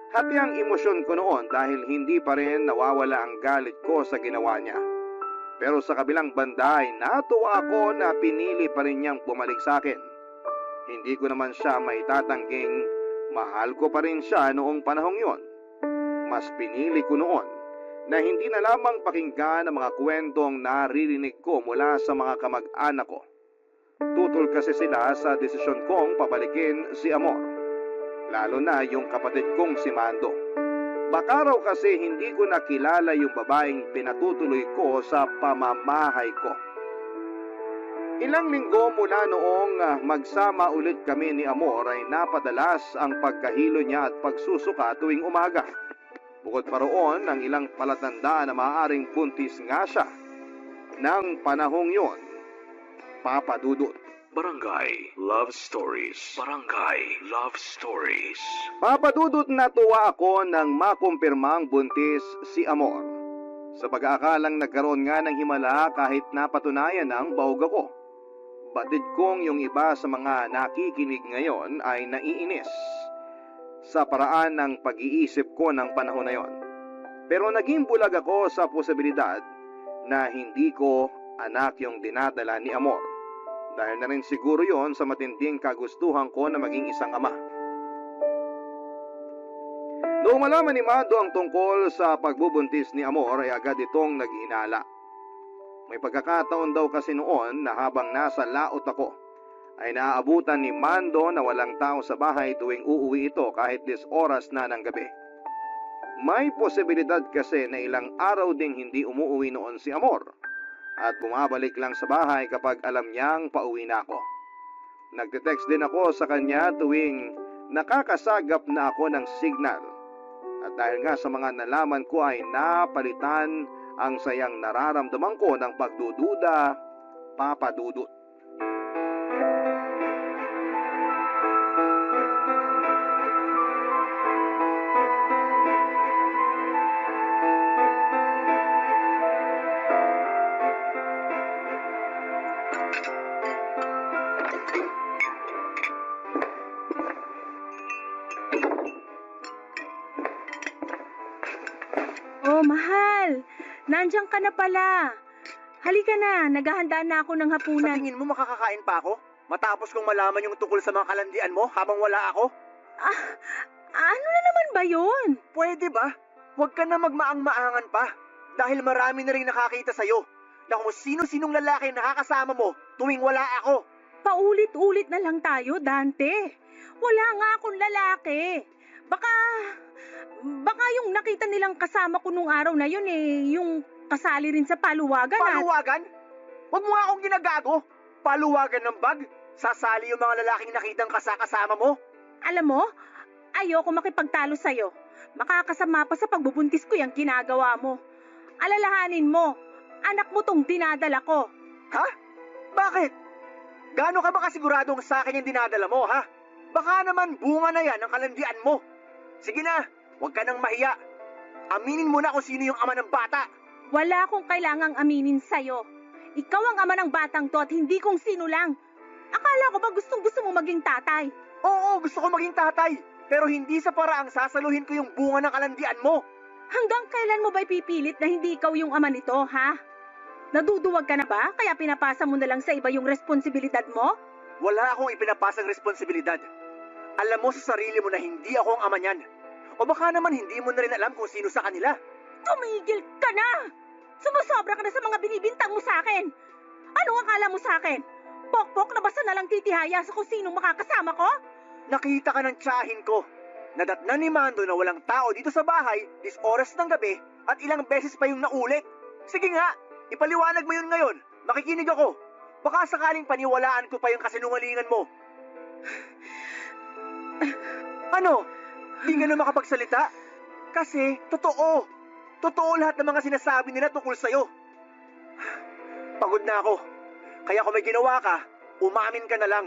Hati ang emosyon ko noon dahil hindi pa rin nawawala ang galit ko sa ginawa niya. Pero sa kabilang banda ay natuwa ako na pinili pa rin niyang bumalik sa akin. Hindi ko naman siya maitatangging mahal ko pa rin siya noong panahong yon. Mas pinili ko noon na hindi na lamang pakinggan ang mga kwentong naririnig ko mula sa mga kamag-anak ko. Tutol kasi sila sa desisyon kong pabalikin si Amor. Lalo na yung kapatid kong si Mando. Baka raw kasi hindi ko nakilala yung babaeng pinatutuloy ko sa pamamahay ko. Ilang linggo mula noong magsama ulit kami ni Amor ay napadalas ang pagkahilo niya at pagsusuka tuwing umaga. Bukod pa roon ang ilang palatandaan na maaaring buntis nga siya. Nang panahong yon, Papa Dudut. Barangay Love Stories. Barangay Love Stories. Papa Dudut, natuwa ako nang makumpirmang buntis si Amor. Sa pag-aakalang nagkaroon nga ng himala kahit napatunayan ng baog ako. Batid kong yung iba sa mga nakikinig ngayon ay naiinis sa paraan ng pag-iisip ko ng panahon na yon. Pero naging bulag ako sa posibilidad na hindi ko anak yung dinadala ni Amor. Dahil na rin siguro yon sa matinding kagustuhan ko na maging isang ama. Noong malaman ni Mado ang tungkol sa pagbubuntis ni Amor ay agad itong naghinala. May pagkakataon daw kasi noon na habang nasa laot ako ay naaabutan ni Mando na walang tao sa bahay tuwing uuwi ito kahit 10 oras na ng gabi. May posibilidad kasi na ilang araw ding hindi umuwi noon si Amor at bumabalik lang sa bahay kapag alam niyang pauwi na ako. Nagte-text din ako sa kanya tuwing nakakasagap na ako ng signal. At dahil nga sa mga nalaman ko ay napalitan ang sayang nararamdaman ko ng pagdududa, Papa Dudut. Oh, mahal. Nandiyan ka na pala. Halika na, naghahanda na ako ng Sa hapunan. tingin mo makakakain pa ako? Matapos kong malaman yung tungkol sa mga kalandian mo habang wala ako? Ano na naman ba yun? Pwede ba? Huwag ka na magmaang-maangan pa. Dahil marami na rin nakakita sa'yo na kung sino-sinong lalaki nakakasama mo tuwing wala ako. Paulit-ulit na lang tayo, Dante. Wala nga akong lalaki. Baka yung nakita nilang kasama ko nung araw na yun yung kasali rin sa paluwagan. Paluwagan? Huwag mo nga akong ginagago. Paluwagan ng bag? Sasali yung mga lalaking nakitang kasama mo? Alam mo, ayoko makipagtalo sa'yo. Makakasama pa sa pagbubuntis ko yung ginagawa mo. Alalahanin mo, anak mo tong dinadala ko. Ha? Bakit? Gaano ka ba kasiguradong sa akin yung dinadala mo, ha? Baka naman bunga na yan ang kalandian mo. Sige na, huwag ka nang mahiya. Aminin mo na kung sino yung ama ng bata. Wala akong kailangang aminin sa'yo. Ikaw ang ama ng batang to at hindi kung sino lang. Akala ko ba gustong-gusto mo maging tatay? Oo, gusto ko maging tatay. Pero hindi sa paraang sasaluhin ko yung bunga ng kalandian mo. Hanggang kailan mo ba ipipilit na hindi ikaw yung ama nito, ha? Naduduwag ka na ba? Kaya pinapasa mo na lang sa iba yung responsibilidad mo? Wala akong ipinapasang responsibilidad. Alam mo sa sarili mo na hindi ako ang ama niyan. O baka naman hindi mo na rin alam kung sino sa kanila. Tumigil ka na! Sumusobra ka na sa mga binibintang mo sa akin. Anong akala mo sa akin? Pokpok na basta na lang titihaya sa kung sinong makakasama ko? Nakita ka ng tiyahin ko. Nadatnan ni Mando na walang tao dito sa bahay, dis oras ng gabi, at ilang beses pa yung naulit. Sige nga, ipaliwanag mo yun ngayon. Makikinig ako. Baka sakaling paniwalaan ko pa yung kasinungalingan mo. Ano? Di ka na makapagsalita? Kasi, totoo. Totoo lahat ng mga sinasabi nila tungkol sa'yo. Pagod na ako. Kaya kung may ginawa ka, umamin ka na lang.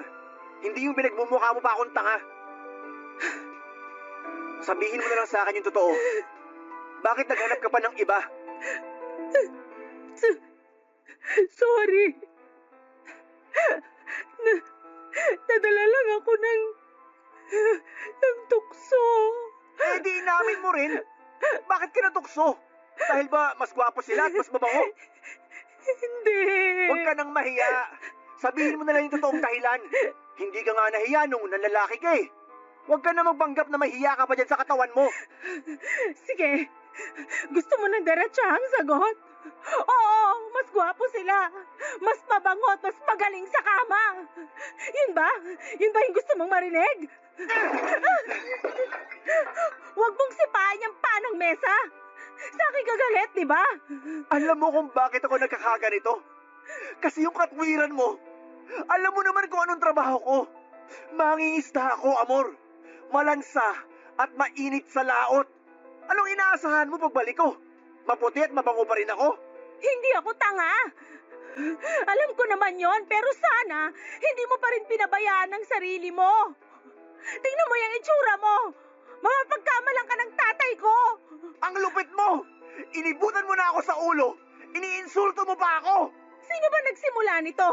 Hindi yung pinagmumukha mo pa akong tanga. Sabihin mo na lang sa akin yung totoo. Bakit naghanap ka pa ng iba? Sorry. Nadala lang ako ng tukso. Eh di inamin mo rin. Bakit ka natukso? Dahil ba mas gwapo sila at mas mabango? Hindi. Huwag ka nang mahiya. Sabihin mo na lang yung totoong dahilan. Hindi ka nga nahiya nung nalalaki ka eh. Huwag ka na magpanggap na mahiya ka pa dyan sa katawan mo. Sige. Gusto mo ng diretsahang sagot? Oo, mas gwapo sila. Mas mabango at mas magaling sa kama. Yun ba? Yun ba yung gusto mong marinig? Huwag mong sipain yung panang mesa. Sa akin kagalit, di ba? Alam mo kung bakit ako nagkakaganito? Kasi yung katwiran mo. Alam mo naman kung anong trabaho ko. Mangingisda ako, amor. Malansa at mainit sa laot. Anong inaasahan mo pagbalik ko? Maputi at mabango pa rin ako? Hindi ako tanga. Alam ko naman yon, pero sana hindi mo pa rin pinabayaan ang sarili mo. Tingnan mo yung itsura mo. Mapagkamalang ka ng tatay ko. Ang lupit mo! Inibutan mo na ako sa ulo. Iniinsulto mo pa ako. Sino ba nagsimula nito?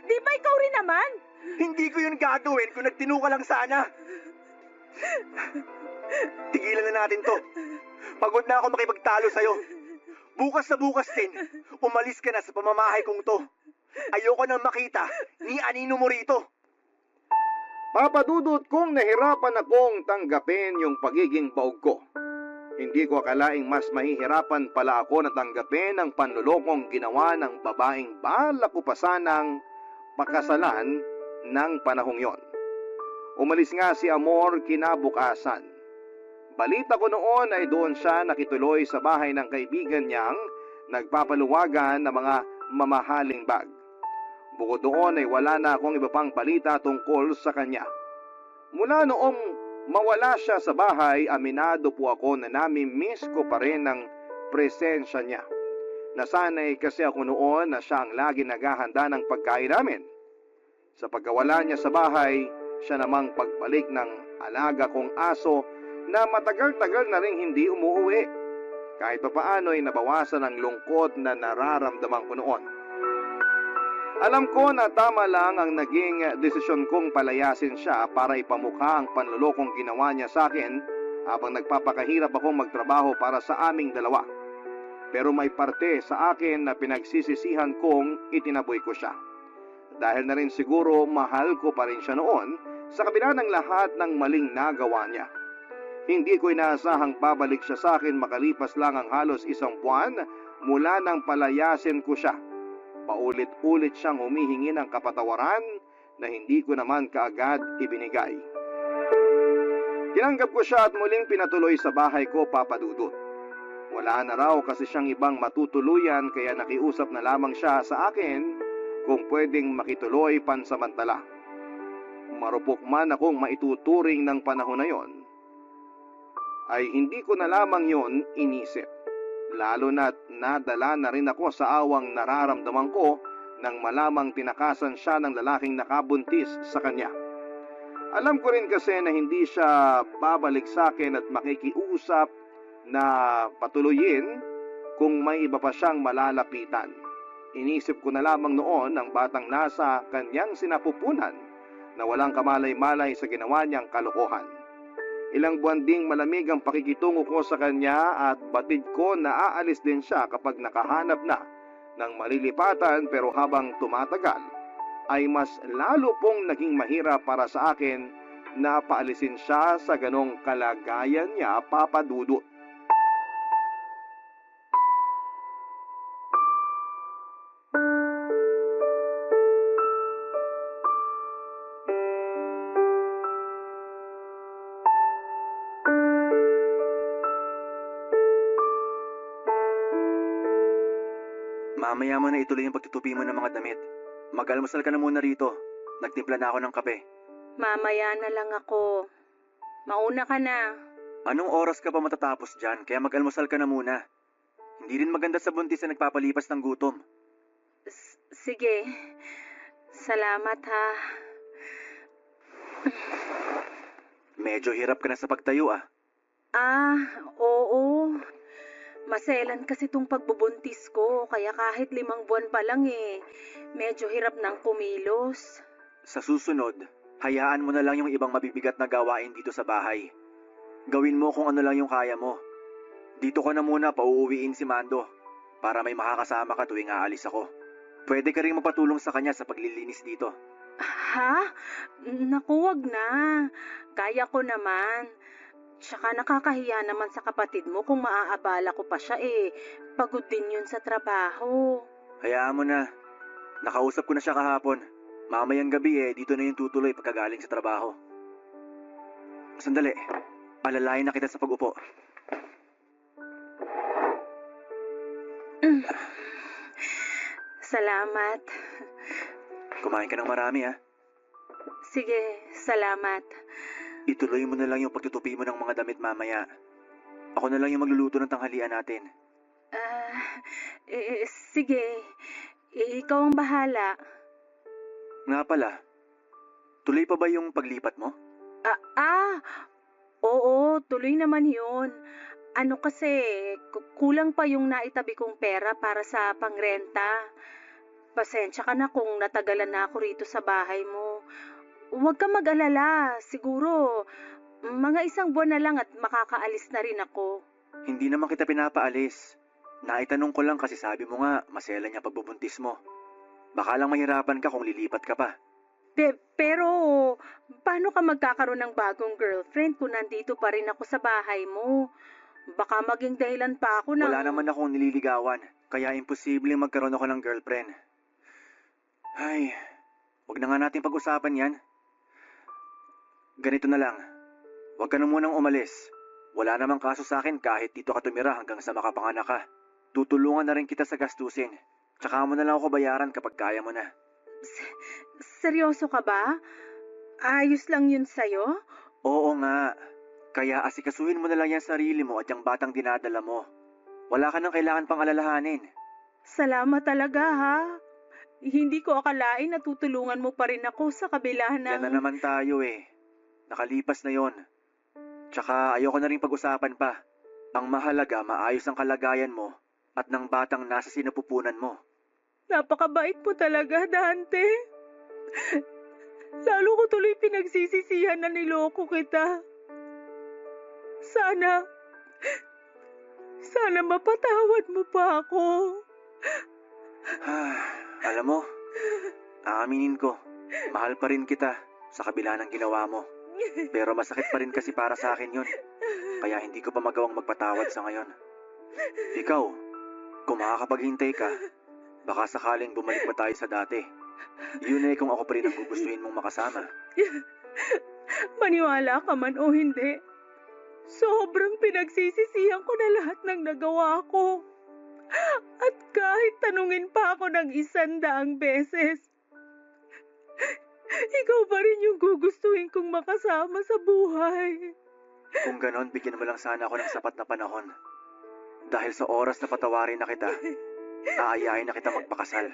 Di ba ikaw rin naman? Hindi ko yun gagawin kung nagtino ka lang sana. Tigilan na natin to. Pagod na ako makipagtalo sa'yo. Bukas na bukas din, umalis ka na sa pamamahay kong to. Ayoko nang makita ni anino mo rito. Papadudot kong nahirapan akong tanggapin yung pagiging baog ko. Hindi ko akalaing mas mahihirapan pala ako na tanggapin ang panlulokong ginawa ng babaeng balak ko pa sanang pakasalan ng panahong yon. Umalis nga si Amor kinabukasan. Balita ko noon ay doon siya nakituloy sa bahay ng kaibigan niyang nagpapaluwagan ng mga mamahaling bag. Bukod doon ay wala na akong iba pang balita tungkol sa kanya. Mula noong mawala siya sa bahay, aminado po ako na nami-miss ko pa rin ang presensya niya. Nasanay kasi ako noon na siya ang lagi naghahanda ng pagkain namin. Sa pagkawala niya sa bahay, siya namang pagbalik ng alaga kong aso na matagal-tagal na rin hindi umuwi. Kahit pa paano ay nabawasan ang lungkot na nararamdaman ko noon. Alam ko na tama lang ang naging desisyon kong palayasin siya para ipamukha ang panlulokong ginawa niya sa akin habang nagpapakahirap akong magtrabaho para sa aming dalawa. Pero may parte sa akin na pinagsisisihan kong itinaboy ko siya. Dahil na rin siguro mahal ko pa rin siya noon sa kabila ng lahat ng maling nagawa niya. Hindi ko inaasahang babalik siya sa akin makalipas lang ang halos 1 buwan mula nang palayasin ko siya. Paulit-ulit siyang humihingi ng kapatawaran na hindi ko naman kaagad ibinigay. Tinanggap ko siya at muling pinatuloy sa bahay ko, Papadudot. Wala na raw kasi siyang ibang matutuluyan kaya nakiusap na lamang siya sa akin kung pwedeng makituloy pansamantala. Marupok man akong maituturing ng panahon na yon, ay hindi ko na lamang yon inisip. Lalo na't nadala na rin ako sa awang nararamdaman ko nang malamang tinakasan siya ng lalaking nakabuntis sa kanya. Alam ko rin kasi na hindi siya babalik sa akin at makikiusap na patuloyin kung may iba pa siyang malalapitan. Inisip ko na lamang noon ang batang nasa kanyang sinapupunan na walang kamalay-malay sa ginawa niyang kalokohan. Ilang buwan ding malamig ang pakikitungo ko sa kanya at batid ko na aalis din siya kapag nakahanap na ng malilipatan, pero habang tumatagal ay mas lalo pong naging mahirap para sa akin na paalisin siya sa ganong kalagayan niya, Papa Dudut. Mamaya mo na ituloy yung pagtutupi mo ng mga damit. Mag-almusal ka na muna rito. Nagtimpla na ako ng kape. Mamaya na lang ako. Mauna ka na. Anong oras ka pa matatapos dyan? Kaya mag-almusal ka na muna. Hindi rin maganda sa buntis na nagpapalipas ng gutom. Sige. Salamat ha. Medyo hirap ka na sa pagtayo ah. Oo. Maselan kasi tong pagbubuntis ko, kaya kahit 5 buwan pa lang medyo hirap ng kumilos. Sa susunod, hayaan mo na lang yung ibang mabibigat na gawain dito sa bahay. Gawin mo kung ano lang yung kaya mo. Dito ko na muna pauuwiin si Mando para may makakasama ka tuwing aalis ako. Pwede ka rin magpatulong sa kanya sa paglilinis dito. Ha? Naku, wag na. Kaya ko naman. Tsaka nakakahiya naman sa kapatid mo kung maaabala ko pa siya pagod din yun sa trabaho. Hayaan mo na. Nakausap ko na siya kahapon. Mamayang gabi dito na yung tutuloy pagkagaling sa trabaho. Sandali. Alalayan na kita sa pag-upo. Salamat. Kumain ka ng marami ha. Sige, salamat. Ituloy mo na lang yung pagtutupi mo ng mga damit mamaya. Ako na lang yung magluluto ng tanghalian natin. Sige. Ikaw ang bahala. Nga pala, tuloy pa ba yung paglipat mo? Oo, tuloy naman yun. Ano kasi, kulang pa yung naitabi kong pera para sa pangrenta. Pasensya ka na kung natagalan na ako rito sa bahay mo. Huwag ka mag-alala. Siguro, mga 1 buwan na lang at makakaalis na rin ako. Hindi naman kita pinapaalis. Naitanong ko lang kasi sabi mo nga, masela niya pagbubuntis mo. Baka lang mahirapan ka kung lilipat ka pa. Pero, paano ka magkakaroon ng bagong girlfriend kung nandito pa rin ako sa bahay mo? Baka maging dahilan pa ako ng... Wala naman akong nililigawan, kaya imposibleng magkaroon ako ng girlfriend. Ay, wag na nga natin pag-usapan yan. Ganito na lang, wag ka na munang umalis. Wala namang kaso sa akin kahit dito ka tumira hanggang sa makapanganak ka. Tutulungan na rin kita sa gastusin. Tsaka mo na lang ako bayaran kapag kaya mo na. Seryoso ka ba? Ayos lang yun sa'yo? Oo nga. Kaya asikasuhin mo na lang yung sarili mo at yung batang dinadala mo. Wala ka nang kailangan pang alalahanin. Salamat talaga ha. Hindi ko akalain na tutulungan mo pa rin ako sa kabila ng... Yan na naman tayo Nakalipas na yon. Tsaka ayoko na rin pag-usapan pa. Ang mahalaga, maayos ang kalagayan mo at ng batang nasa sinapupunan mo. Napakabait mo talaga, Dante. Lalo ko tuloy pinagsisisihan na niloko kita. Sana mapatawad mo pa ako. Alam mo, aaminin ko, mahal pa rin kita sa kabila ng ginawa mo. Pero masakit pa rin kasi para sa akin yun. Kaya hindi ko pa magawang magpatawad sa ngayon. Ikaw, kung makakapaghintay ka, baka sakaling bumalik pa tayo sa dati. Yun kung ako pa rin ang gugustuhin mong makasama. Maniwala ka man o hindi, sobrang pinagsisisihan ko na lahat ng nagawa ko. At kahit tanungin pa ako ng 100 beses, ikaw pa rin yung gugustuhin kong makasama sa buhay. Kung ganon, bigyan mo lang sana ako ng sapat na panahon. Dahil sa oras na patawarin na kita, aayain na kita magpakasal.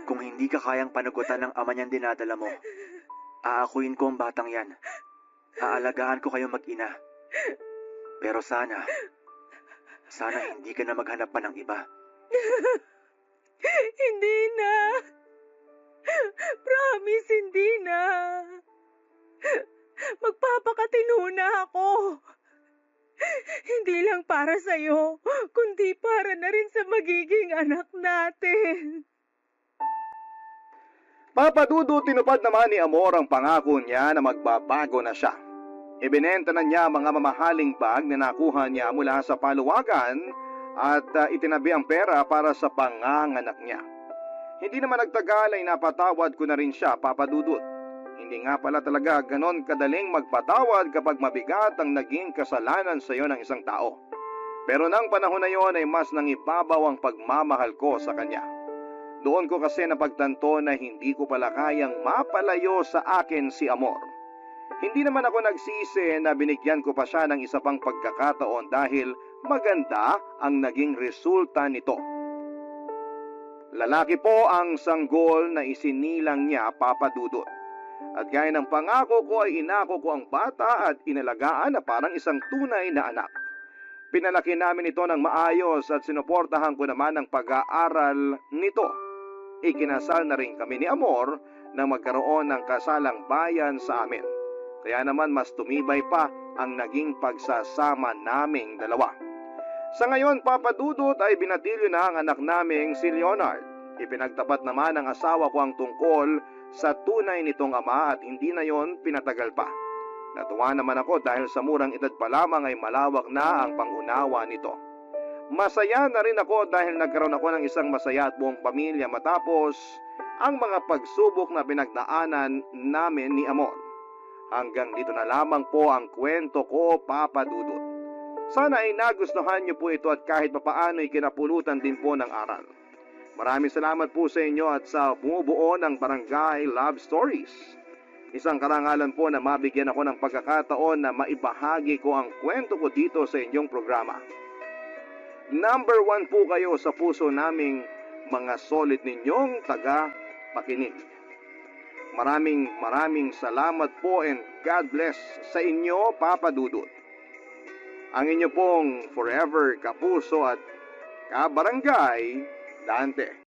kung hindi ka kayang panagutan ng ama niyang dinadala mo, aakuin ko ang batang yan. Aalagaan ko kayo mag-ina. Pero sana hindi ka na maghanap pa ng iba. Hindi na. Promise, hindi na. Magpapakatino na ako. Hindi lang para sa'yo, kundi para na rin sa magiging anak natin. Papa Dudut, tinupad naman ni Amor ang pangako niya na magbabago na siya. Ibinenta na niya mga mamahaling bag na nakuha niya mula sa paluwagan at itinabi ang pera para sa panganganak niya. Hindi naman nagtagal ay napatawad ko na rin siya, Papa Dudut. Hindi nga pala talaga ganon kadaling magpatawad kapag mabigat ang naging kasalanan sa iyo ng isang tao. Pero nang panahon na yon ay mas nangibabaw ang pagmamahal ko sa kanya. Doon ko kasi napagtanto na hindi ko pala kayang mapalayo sa akin si Amor. Hindi naman ako nagsisi na binigyan ko pa siya ng isa pang pagkakataon dahil maganda ang naging resulta nito. Lalaki po ang sanggol na isinilang niya, Papa Dudut. At gaya ng pangako ko ay inako ko ang bata at inalagaan na parang isang tunay na anak. Pinalaki namin ito ng maayos at sinuportahan ko naman ang pag-aaral nito. Ikinasal na rin kami ni Amor na magkaroon ng kasalang bayan sa amin. Kaya naman mas tumibay pa ang naging pagsasama naming dalawa. Sa ngayon, Papa Dudut, ay binatilyo na ang anak naming si Leonard. Ipinagtapat naman ng asawa ko ang tungkol sa tunay nitong ama at hindi na yon pinatagal pa. Natuwa naman ako dahil sa murang edad pa lamang ay malawak na ang pangunawa nito. Masaya na rin ako dahil nagkaroon ako ng isang masaya at buong pamilya matapos ang mga pagsubok na pinagdaanan namin ni Amor. Hanggang dito na lamang po ang kwento ko, Papa Dudut. Sana ay nagustuhan niyo po ito at kahit papaano ay kinapulutan din po ng aral. Maraming salamat po sa inyo at sa bumubuo ng Barangay Love Stories. Isang karangalan po na mabigyan ako ng pagkakataon na maibahagi ko ang kwento ko dito sa inyong programa. Number 1 po kayo sa puso naming mga solid ninyong taga-pakinig. Maraming salamat po and God bless sa inyo, Papa Dudut. Ang inyo pong forever kapuso at kabarangay Dante.